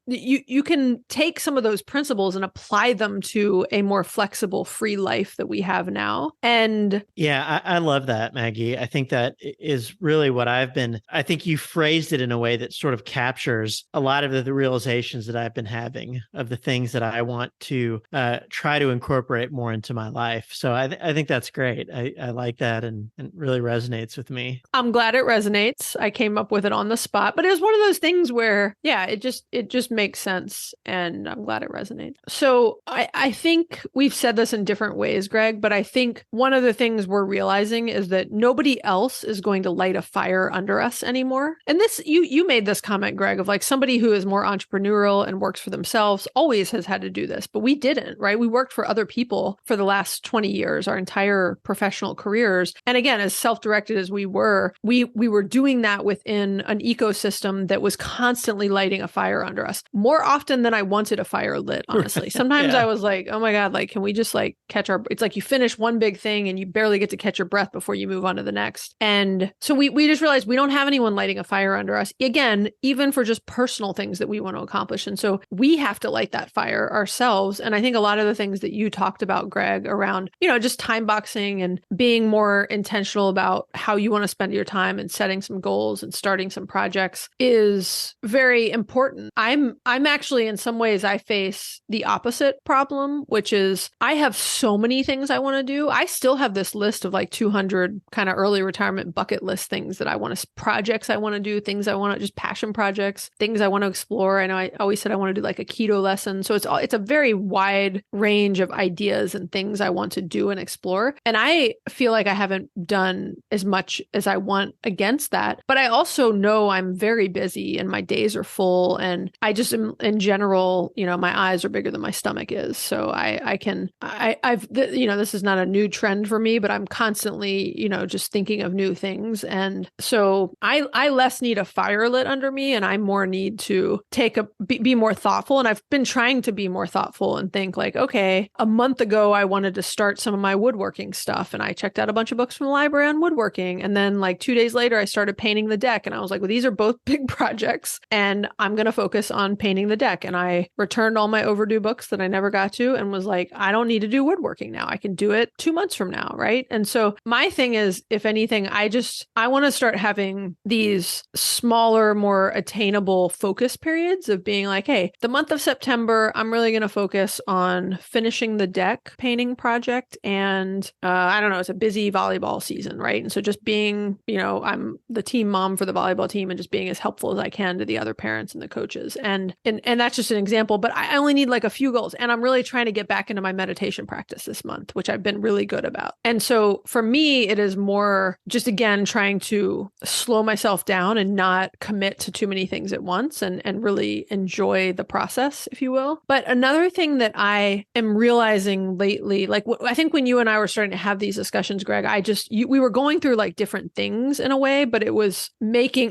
you can take some of those principles and apply them to a more flexible, free life that we have now. And yeah, I love that, Maggie. I think that is really what I think you phrased it in a way that sort of captures a lot of the realizations that I've been having of the things that I want to try to incorporate more into my life. So I think that's great. I like that, and it really resonates with me. I'm glad it resonates. I came up with it on the spot, but it was one of those things where, yeah, it just makes sense, and I'm glad it resonates. So I think we've said this in different ways, Greg, but I think one of the things we're realizing is that nobody else is going to light a fire under us anymore. And this, you made this comment, Greg, of like somebody who is more entrepreneurial and works for themselves always has had to do this, but we didn't, right? We worked for other people for the last 20 years, our entire professional careers. And again, as self-directed as we were doing that within an ecosystem that was constantly lighting a fire under us more often than I wanted a fire lit, honestly. Sometimes I was like, oh my God, like, can we just like it's like you finish one big thing and you barely get to catch your breath before you move on to the next. And so we just realized we don't have anyone lighting a fire under us, again, even for just personal things that we want to accomplish. And so we have to light that fire ourselves. And I think a lot of the things that you talked about, Greg, around, just time boxing and being more intentional about how you want to spend your time and setting some goals and starting some projects is very important. I'm actually, in some ways, I face the opposite problem, which is I have so many things I want to do. I still have this list of like 200 kind of early retirement bucket list things that I want to, projects I want to do, things I want to, just passion projects, things I want to explore. I know I always said I want to do like a keto lesson. So it's a very wide range of ideas and things I want to do and explore. And I feel like I haven't done as much as I want against that. But I also know I'm very busy and my days are full. And I just am, in general, my eyes are bigger than my stomach is. So this is not a new trend for me, but I'm constantly, just thinking of new things. And so I less need a fire lit under me, and I more need to be more thoughtful. And I've been trying to be more thoughtful and think like, okay, a month ago, I wanted to start some of my woodworking stuff, and I checked out a bunch of books from the library on woodworking. And then like 2 days later, I started painting the deck, and I was like, well, these are both big projects, and I'm going to focus on painting the deck. And I returned all my overdue books that I never got to, and was like, I don't need to do woodworking now. I can do it 2 months from now. Right. And so my thing is, if anything, I want to start having these smaller, more attainable focus periods of being like, hey, the month of September, I'm really going to focus on finishing the deck painting project. And I don't know, it's a busy volleyball season. Right. And so just being, I'm the team mom for the volleyball team, and just being as helpful as I can to the other parents and the coaches. And that's just an example, but I only need like a few goals. And I'm really trying to get back into my meditation practice this month, which I've been really good about. And so for me, it is more just, again, trying to slow myself down and not commit to too many things at once, and really enjoy the process, if you will. But another thing that I am realizing lately, like I think when you and I were starting to have these discussions, Greg, we were going through like different things in a way, but it was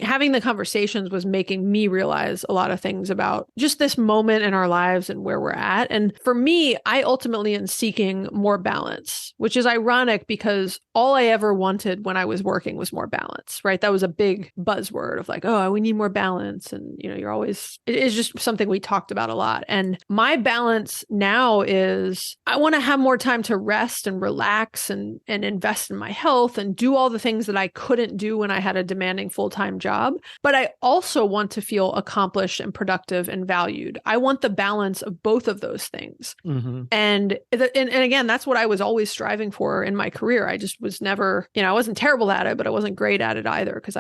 having the conversations was making me realize a lot of things about just this moment in our lives and where we're at. And for me, I ultimately am seeking more balance, which is ironic because all I ever wanted when I was working was more balance, right? That was a big buzzword of like, oh, we need more balance. And, it is just something we talked about a lot. And my balance now is I want to have more time to rest and relax and invest in my health and do all the things that I couldn't do when I had a demanding full-time job. But I also want to feel accomplished and productive and valued. I want the balance of both of those things. Mm-hmm. And again, that's what I was always striving for in my career. I just was never, I wasn't terrible at it, but I wasn't great at it either, because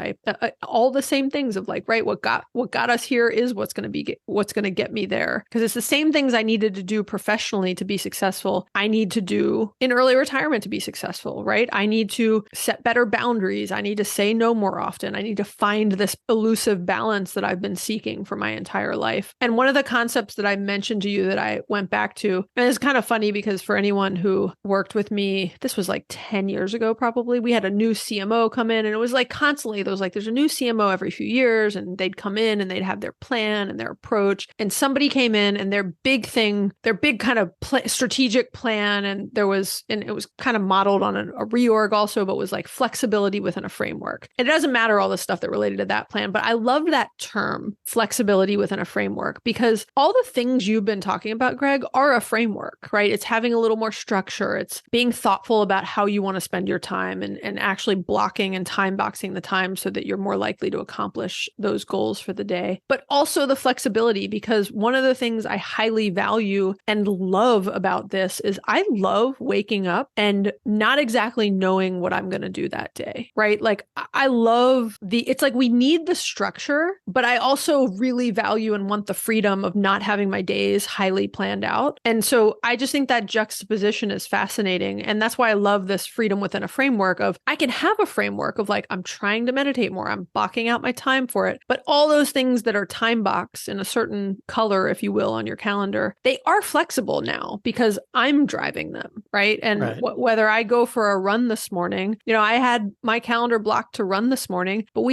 all the same things of like, right, what got us here is what's going to get me there, because it's the same things I needed to do professionally to be successful I need to do in early retirement to be successful, right? I need to set better boundaries. I need to say no more often. I need to find this elusive balance that I've been seeking for my entire life. And one of the concepts that I mentioned to you that I went back to, and it's kind of funny because for anyone who worked with me, this was like 10 years ago, probably, we had a new CMO come in, and it was like constantly, there was like, there's a new CMO every few years, and they'd come in and they'd have their plan and their approach. And somebody came in and their big kind of strategic plan. And it was kind of modeled on a reorg also, but was like flexibility within a framework. It doesn't matter all the stuff that related to that plan, but I loved that term, flexibility within a framework, because all the things you've been talking about, Greg, are a framework, right? It's having a little more structure. It's being thoughtful about how you want to spend your time and actually blocking and time boxing the time so that you're more likely to accomplish those goals for the day. But also the flexibility, because one of the things I highly value and love about this is I love waking up and not exactly knowing what I'm going to do that day, right? Like I love it's like we need the structure, but I also really value and want the freedom of not having my days highly planned out. And so I just think that juxtaposition is fascinating. And that's why I love this freedom within a framework of, I can have a framework of like, I'm trying to meditate more, I'm blocking out my time for it. But all those things that are time boxed in a certain color, if you will, on your calendar, they are flexible now because I'm driving them, right? And whether I go for a run this morning, I had my calendar blocked to run this morning, but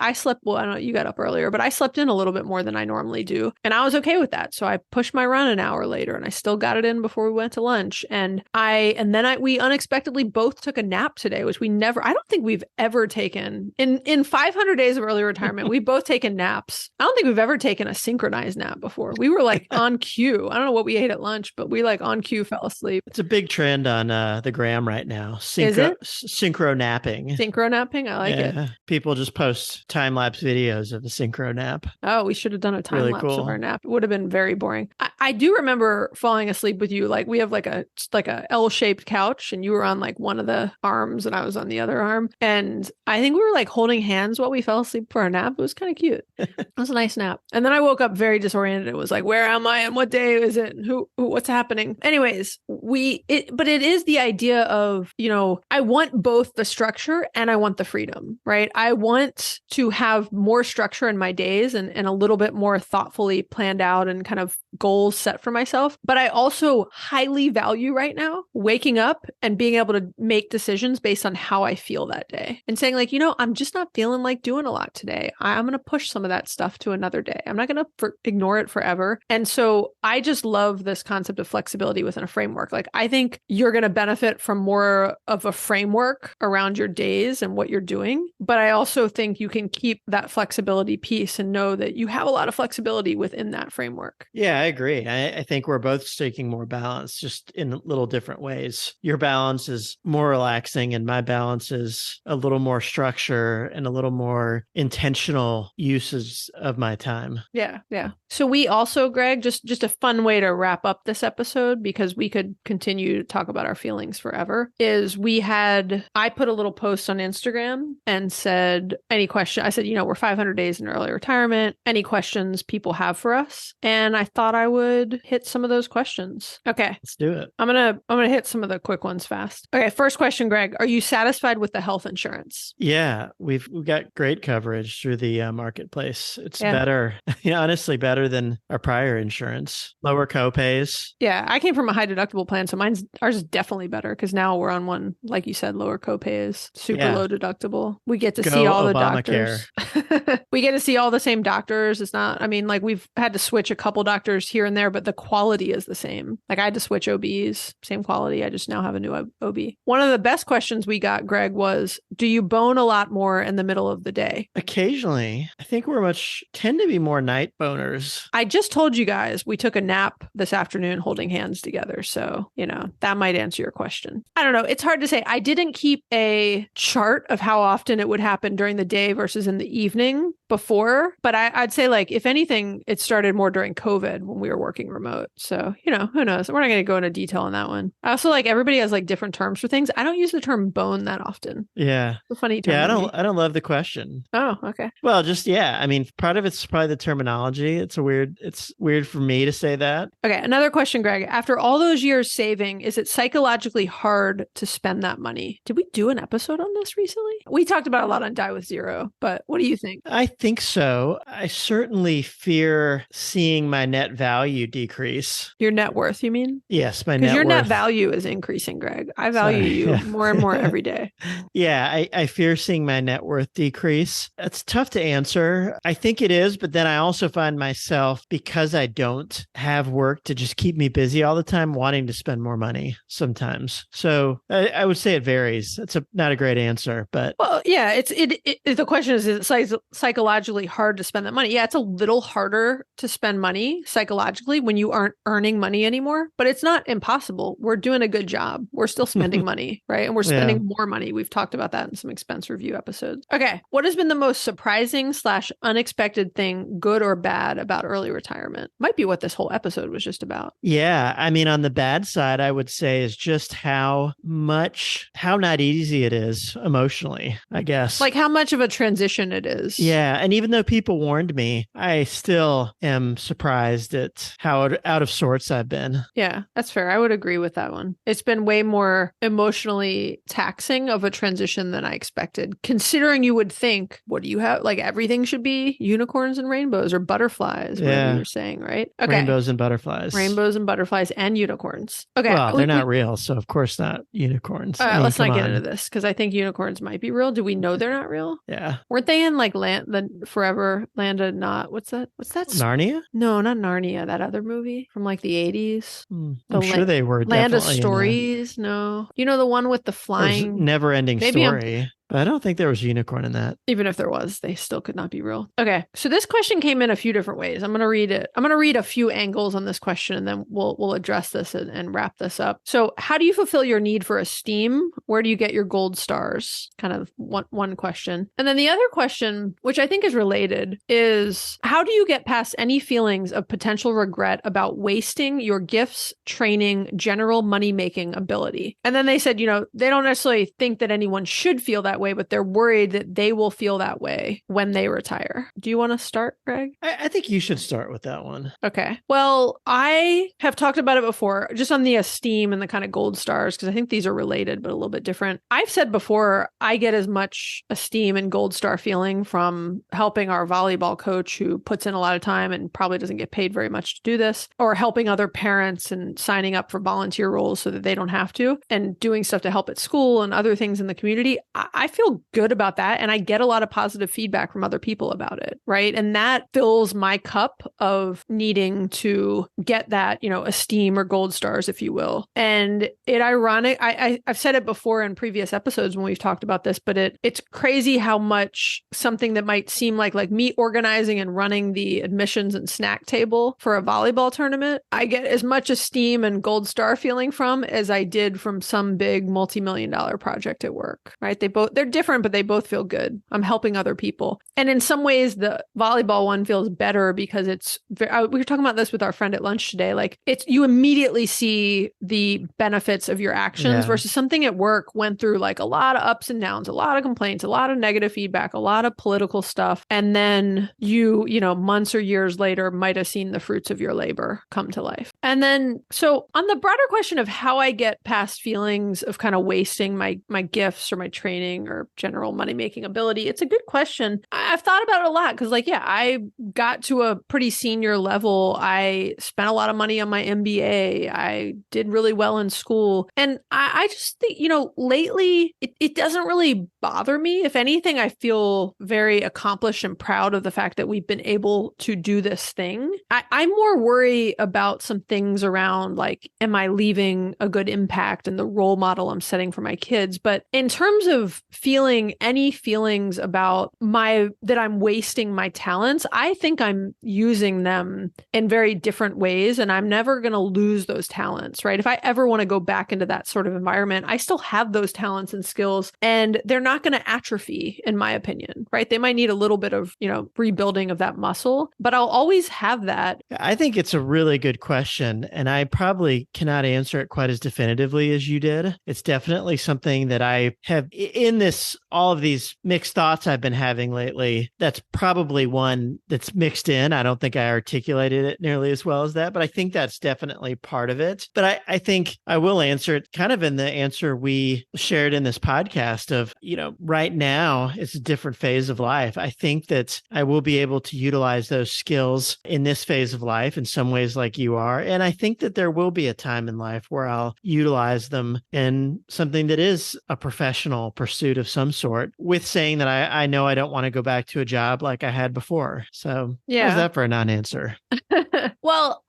I slept, well, I don't know, you got up earlier, but I slept in a little bit more than I normally do. And I was okay with that. So I pushed my run an hour later and I still got it in before we went to lunch. And then we unexpectedly both took a nap today, which I don't think we've ever taken in 500 days of early retirement. We've both taken naps. I don't think we've ever taken a synchronized nap before. We were like on cue. I don't know what we ate at lunch, but we like on cue fell asleep. It's a big trend on the gram right now. Synchro napping. Synchro napping. I like it. People just post time-lapse videos of the synchro nap. Oh, we should have done a time-lapse of our nap. It would have been very boring. I do remember falling asleep with you. Like we have like a L-shaped couch and you were on like one of the arms and I was on the other arm. And I think we were like holding hands while we fell asleep for our nap. It was kind of cute. It was a nice nap. And then I woke up very disoriented. It was like, where am I and what day is it? And what's happening? Anyways, but it is the idea of, I want both the structure and I want the freedom, right? I want to have more structure in my days and a little bit more thoughtfully planned out and kind of goals set for myself. But I also highly value right now waking up and being able to make decisions based on how I feel that day and saying like, I'm just not feeling like doing a lot today. I'm going to push some of that stuff to another day. I'm not going to ignore it forever. And so I just love this concept of flexibility within a framework. Like I think you're going to benefit from more of a framework around your days and what you're doing. But I also think you can keep that flexibility piece and know that you have a lot of flexibility within that framework. Yeah, I agree. I think we're both seeking more balance, just in little different ways. Your balance is more relaxing and my balance is a little more structure and a little more intentional uses of my time. Yeah. So we also, Greg, just a fun way to wrap up this episode, because we could continue to talk about our feelings forever, is I put a little post on Instagram and said, any question, I said, we're 500 days in early retirement. Any questions people have for us? And I thought I would hit some of those questions. Okay. Let's do it. I'm going to hit some of the quick ones fast. Okay. First question, Greg, are you satisfied with the health insurance? Yeah, we've got great coverage through the marketplace. It's better, honestly, better than our prior insurance. Lower copays. Yeah, I came from a high deductible plan, so ours is definitely better because now we're on one, like you said, lower copays, super low deductible. We get to see all Obamacare. the doctors. We get to see all the same doctors. It's not, like we've had to switch a couple doctors here and there, but the quality is the same. Like I had to switch OBs, same quality. I just now have a new OB. One of the best questions we got, Greg, was, do you bone a lot more in the middle of the day? Occasionally. I think tend to be more night boners. I just told you guys we took a nap this afternoon holding hands together. So, that might answer your question. I don't know. It's hard to say. I didn't keep a chart of how often it would happen during the day versus in the evening, before, but I'd say like, if anything, it started more during COVID when we were working remote. So, who knows? We're not going to go into detail on that one. I also like everybody has like different terms for things. I don't use the term bone that often. Yeah. It's a funny term. Yeah, to me. I don't love the question. Oh, okay. Well, just yeah. I mean, part of it's probably the terminology. It's weird for me to say that. Okay, another question, Greg. After all those years saving, is it psychologically hard to spend that money? Did we do an episode on this recently? We talked about a lot on Die with Zero, but what do you think? I think so. I certainly fear seeing my net value decrease. Your net worth, you mean? Yes, my net Because your net worth. value is increasing, Greg. I value Sorry, you yeah. more and more every day. Yeah, I fear seeing my net worth decrease. It's tough to answer. I think it is, but then I also find myself, because I don't have work to just keep me busy all the time, wanting to spend more money sometimes. So I would say it varies. It's not a great answer, but Well, yeah, the question is it psychologically hard to spend that money? Yeah, it's a little harder to spend money psychologically when you aren't earning money anymore, but it's not impossible. We're doing a good job. We're still spending money, right? And we're spending more money. We've talked about that in some expense review episodes. Okay. What has been the most surprising / unexpected thing, good or bad, about early retirement? Might be what this whole episode was just about. yeah, I mean, on the bad side, I would say is just how not easy it is emotionally, I guess. Like how much of a transition it is. Yeah. And even though people warned me, I still am surprised at how out of sorts I've been. Yeah, that's fair. I would agree with that one. It's been way more emotionally taxing of a transition than I expected. Considering you would think, what do you have? Like everything should be unicorns and rainbows or butterflies, whatever Yeah. you're saying, right? Okay. Rainbows and butterflies. Rainbows and butterflies and unicorns. Okay. Well, they're not real, so of course not unicorns. I mean, Let's not come get on. into this because I think unicorns might be real. Do we know they're not real? Yeah. Weren't they in like the Forever Land of Not? What's that? Narnia? No, not Narnia. That other movie from like the 80s. I'm The sure they were Land of definitely in Stories. No. You know the one with the flying. Never ending Maybe I'm- story. But I don't think there was a unicorn in that. Even if there was, they still could not be real. Okay. So this question came in a few different ways. I'm going to read it. I'm going to read a few angles on this question and then we'll address this and wrap this up. So how do you fulfill your need for esteem? Where do you get your gold stars? Kind of one question. And then the other question, which I think is related, is how do you get past any feelings of potential regret about wasting your gifts, training, general money-making ability? And then they said, they don't necessarily think that anyone should feel that way, but they're worried that they will feel that way when they retire. Do you want to start, Greg? I think you should start with that one. Okay. Well, I have talked about it before, just on the esteem and the kind of gold stars, because I think these are related, but a little bit different. I've said before, I get as much esteem and gold star feeling from helping our volleyball coach who puts in a lot of time and probably doesn't get paid very much to do this, or helping other parents and signing up for volunteer roles so that they don't have to, and doing stuff to help at school and other things in the community. I feel good about that. And I get a lot of positive feedback from other people about it. Right. And that fills my cup of needing to get that, esteem or gold stars, if you will. And I've said it before in previous episodes when we've talked about this, but it's crazy how much something that might seem like me organizing and running the admissions and snack table for a volleyball tournament, I get as much esteem and gold star feeling from as I did from some big multi-million-dollar project at work. Right. They're different, but they both feel good. I'm helping other people. And in some ways, the volleyball one feels better because we were talking about this with our friend at lunch today. Like you immediately see the benefits of your actions versus something at work went through like a lot of ups and downs, a lot of complaints, a lot of negative feedback, a lot of political stuff. And then you months or years later might have seen the fruits of your labor come to life. And then, so on the broader question of how I get past feelings of kind of wasting my gifts or my training or general money-making ability, it's a good question. I've thought about it a lot because I got to a pretty senior level. I spent a lot of money on my MBA. I did really well in school. And I just think, lately it doesn't really bother me. If anything, I feel very accomplished and proud of the fact that we've been able to do this thing. I'm more worried about some things around like, am I leaving a good impact and the role model I'm setting for my kids? But in terms of feeling any feelings about that I'm wasting my talents, I think I'm using them in very different ways, and I'm never going to lose those talents, right? If I ever want to go back into that sort of environment, I still have those talents and skills, and they're not going to atrophy, in my opinion, right? They might need a little bit of, rebuilding of that muscle, but I'll always have that. I think it's a really good question, and I probably cannot answer it quite as definitively as you did. It's definitely something that I have in all of these mixed thoughts I've been having lately. That's probably one that's mixed in. I don't think I articulated it nearly as well as that, but I think that's definitely part of it. But I think I will answer it kind of in the answer we shared in this podcast of, right now it's a different phase of life. I think that I will be able to utilize those skills in this phase of life in some ways like you are. And I think that there will be a time in life where I'll utilize them in something that is a professional pursuit of some sort, with saying that I know I don't want to go back to a job like I had before. So how's that for a non-answer? Well,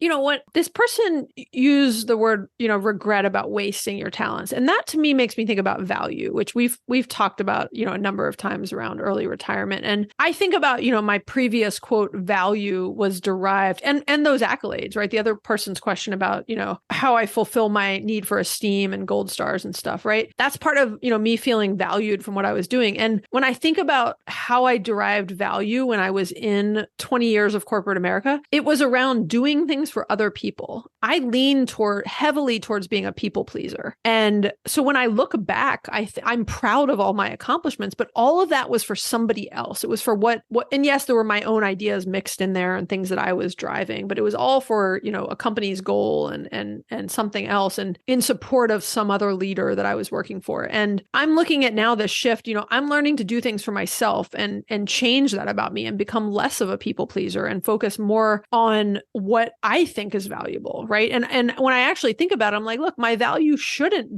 when this person used the word, regret about wasting your talents. And that to me makes me think about value, which we've talked about, a number of times around early retirement. And I think about, my previous quote, value was derived and those accolades, right? The other person's question about, how I fulfill my need for esteem and gold stars and stuff, right? That's part of, me feeling valued from what I was doing. And when I think about how I derived value when I was in 20 years of corporate America, it was around doing things for other people. I lean heavily towards being a people pleaser. And so when I look back, I'm proud of all my accomplishments, but all of that was for somebody else. It was for what, and yes, there were my own ideas mixed in there and things that I was driving, but it was all for, a company's goal and something else, and in support of some other leader that I was working for. And I'm looking at now this shift, I'm learning to do things for myself and change that about me and become less of a people pleaser and focus more on what I think is valuable, right? And when I actually think about it, I'm like, look, my value shouldn't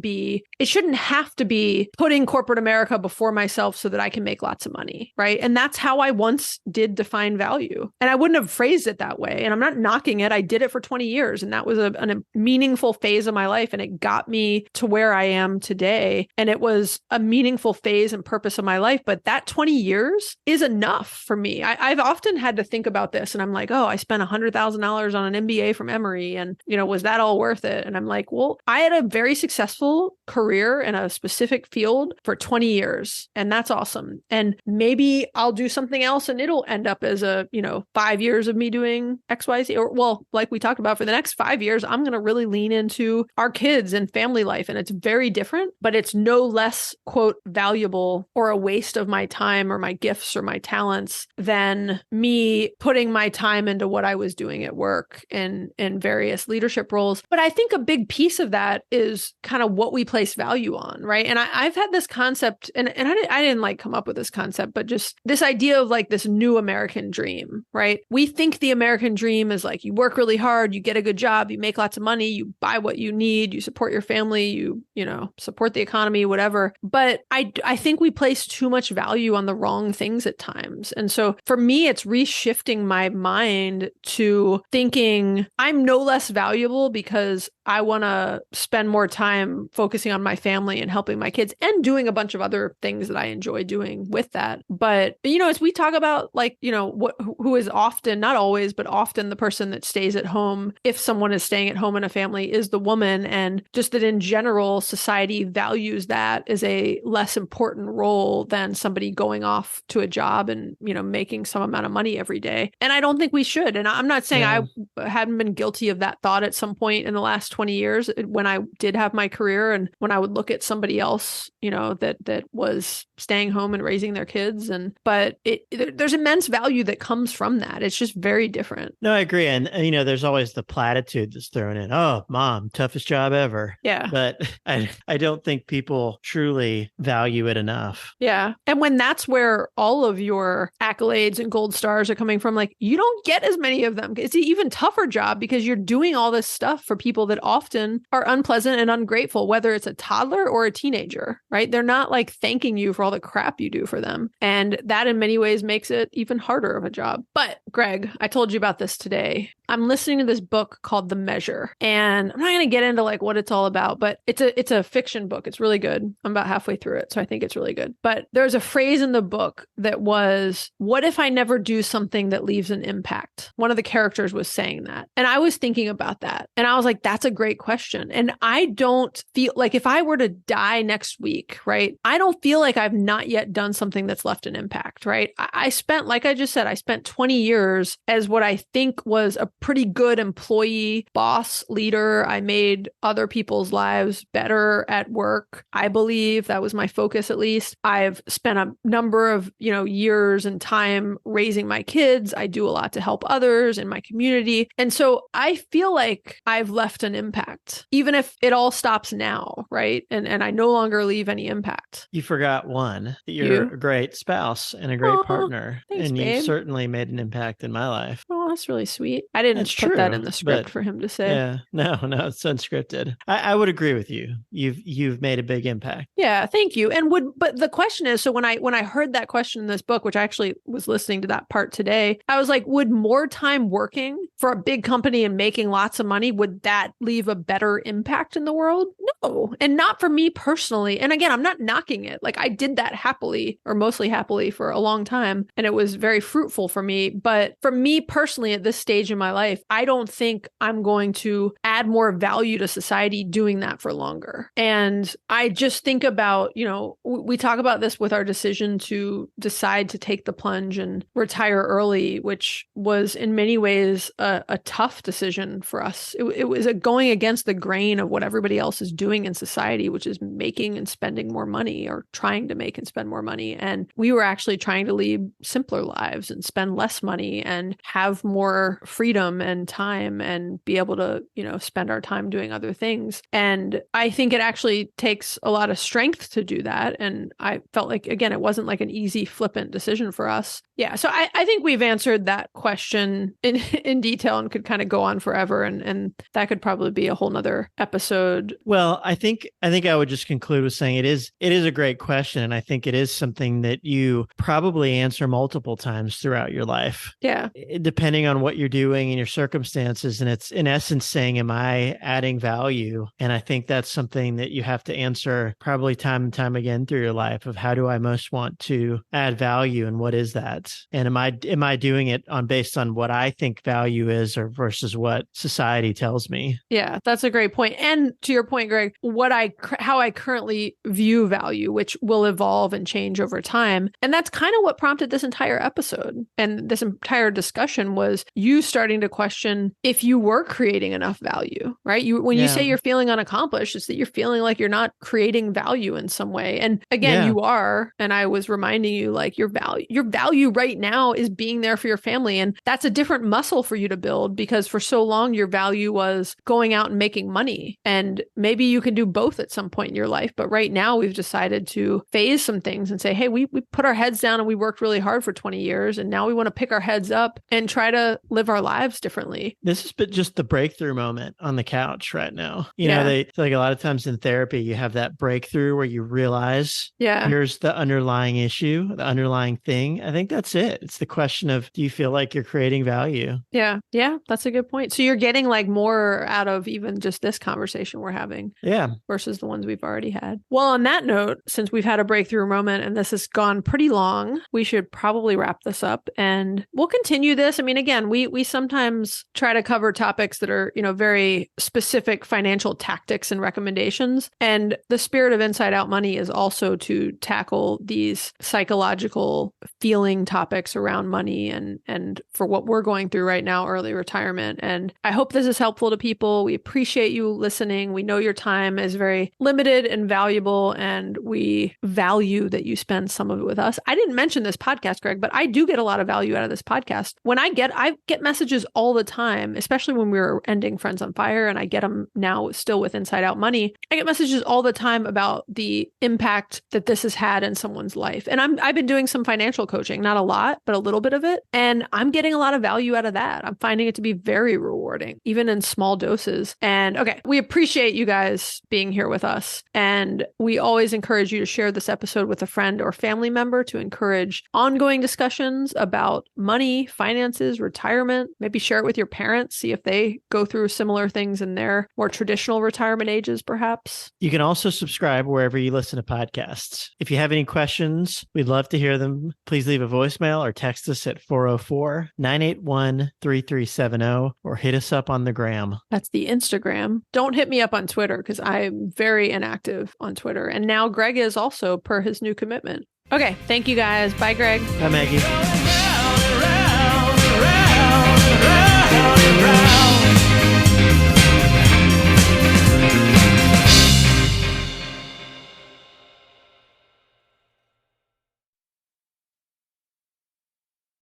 have to be putting corporate America before myself so that I can make lots of money, right? And that's how I once did define value. And I wouldn't have phrased it that way. And I'm not knocking it. I did it for 20 years. And that was a meaningful phase of my life. And it got me to where I am today. And it was a meaningful phase and purpose of my life. But that 20 years is enough for me. I've often had to think about this. And I'm like, oh, I spent $100,000 on an MBA from Emory. And, was that all worth it? And I'm like, well, I had a very successful career in a specific field for 20 years. And that's awesome. And maybe I'll do something else and it'll end up as 5 years of me doing XYZ. Or, well, like we talked about, for the next 5 years, I'm going to really lean into our kids and family life. And it's very different, but it's no less, quote, valuable or a waste of my time or my gifts or my talents than me putting my time into what I was doing at work in various leadership roles. But I think a big piece of that is kind of what we place value on, right? And I've had this concept, and I didn't like come up with this concept, but just this idea of like this new American dream, right? We think the American dream is like you work really hard, you get a good job, you make lots of money, you buy what you need, you support your family, you support the economy, whatever. But I think we place too much value on the wrong things at times. And so for me, it's reshifting my mind to thinking I'm no less valuable because I want to spend more time focusing on my family and helping my kids and doing a bunch of other things that I enjoy doing with that. But, as we talk about who is often, not always, but often the person that stays at home, if someone is staying at home in a family, is the woman. And just that in general, society values that as a less important role than somebody going off to a job and, making some amount of money every day. And I don't think we should. And I'm not saying I hadn't been guilty of that thought at some point in the last 20 years when I did have my career and when I would look at somebody else, that was staying home and raising their kids. But there's immense value that comes from that. It's just very different. No, I agree. And there's always the platitude that's thrown in. Oh, mom, toughest job ever. Yeah. But I don't think people truly value it enough. Yeah. And when that's where all of your accolades and gold stars are coming from, like, you don't get as many of them. It's an even tougher job because you're doing all this stuff for people that often are unpleasant and ungrateful, whether it's a toddler or a teenager, right? They're not like thanking you for all the crap you do for them. And that in many ways makes it even harder of a job. But Greg, I told you about this today. I'm listening to this book called The Measure, and I'm not going to get into like what it's all about, but it's a fiction book. It's really good. I'm about halfway through it, so I think it's really good. But there's a phrase in the book that was, "What if I never do something that leaves an impact?" One of the characters was saying that. And I was thinking about that. And I was like, that's a great question. And I don't feel like if I were to die next week, right? I don't feel like I've not yet done something that's left an impact, right? I spent, like I just said, I spent 20 years as what I think was a pretty good employee, boss, leader. I made other people's lives better at work. I believe that was my focus, at least. I've spent a number of, years and time raising my kids. I do a lot to help others in my community. And so I feel like I've left an impact, even if it all stops now, right? And I no longer leave any impact. You forgot one, that you're a great spouse and a great partner. Thanks, and babe. You certainly made an impact in my life. Oh, that's really sweet. I didn't That's put that true, in the script but for him to say. Yeah, no, it's unscripted. I would agree with you. You've made a big impact. Yeah, thank you. And but the question is, so when I heard that question in this book, which I actually was listening to that part today, I was like, would more time working for a big company and making lots of money, would that leave a better impact in the world? No. And not for me personally. And again, I'm not knocking it. Like I did that happily or mostly happily for a long time. And it was very fruitful for me. But for me personally, at this stage in my life, I don't think I'm going to add more value to society doing that for longer. And I just think about, we talk about this with our decision to decide to take the plunge and retire early, which was in many ways a tough decision for us. It was going against the grain of what everybody else is doing in society, which is making and spending more money or trying to make and spend more money. And we were actually trying to lead simpler lives and spend less money and have more freedom and time and be able to, spend our time doing other things. And I think it actually takes a lot of strength to do that. And I felt like, again, it wasn't like an easy, flippant decision for us. Yeah. So I think we've answered that question in detail and could kind of go on forever. And that could probably be a whole nother episode. Well, I think I would just conclude with saying it is a great question. And I think it is something that you probably answer multiple times throughout your life. Yeah. Depending on what you're doing and your circumstances. And it's in essence saying, am I adding value? And I think that's something that you have to answer probably time and time again through your life of how do I most want to add value and what is that? And am I doing it based on what I think value is or versus what society tells me? Yeah, that's a great point. And to your point, Greg, how I currently view value, which will evolve and change over time. And that's kind of what prompted this entire episode and this entire discussion was you starting to question if you were creating enough value, right? When you say you're feeling unaccomplished, it's that you're feeling like you're not creating value in some way. And again, you are. And I was reminding you like your value right now is being there for your family. And that's a different muscle for you to build because for so long, your value was going out and making money. And maybe you can do both at some point in your life. But right now we've decided to phase some things and say, hey, we put our heads down and we worked really hard for 20 years. And now we want to pick our heads up and try to live our lives differently. This has been just the breakthrough moment on the couch right now. They like a lot of times in therapy, you have that breakthrough where you realize here's the underlying issue, the underlying thing. I think that's it. It's the question of, do you feel like you're creating value? Yeah. Yeah. That's a good point. So you're getting like more out of even just this conversation we're having. Yeah. Versus the ones we've already had. Well, on that note, since we've had a breakthrough moment and this has gone pretty long, we should probably wrap this up and we'll continue this. I mean, again, we sometimes try to cover topics that are, very specific financial tactics and recommendations. And the spirit of Inside Out Money is also to tackle these psychological feeling topics around money and for what we're going through right now, early retirement. And I hope this is helpful to people. We appreciate you listening. We know your time is very limited and valuable, and we value that you spend some of it with us. I didn't mention this podcast, Greg, but I do get a lot of value out of this podcast. I get messages all the time, especially when we were ending Friends on Fire, and I get them now still with Inside Out Money. I get messages all the time about the impact that this has had in someone's life. And I've been doing some financial coaching, not a lot, but a little bit of it. And I'm getting a lot of value out of that. I'm finding it to be very rewarding. rewarding, even in small doses. And okay, we appreciate you guys being here with us. And we always encourage you to share this episode with a friend or family member to encourage ongoing discussions about money, finances, retirement. Maybe share it with your parents, see if they go through similar things in their more traditional retirement ages, perhaps. You can also subscribe wherever you listen to podcasts. If you have any questions, we'd love to hear them. Please leave a voicemail or text us at 404-981-3370 or hit us up on the gram. That's the Instagram. Don't hit me up on Twitter because I'm very inactive on Twitter. And now Greg is also, per his new commitment. Okay, thank you guys. Bye, Greg. Bye, Maggie. Going round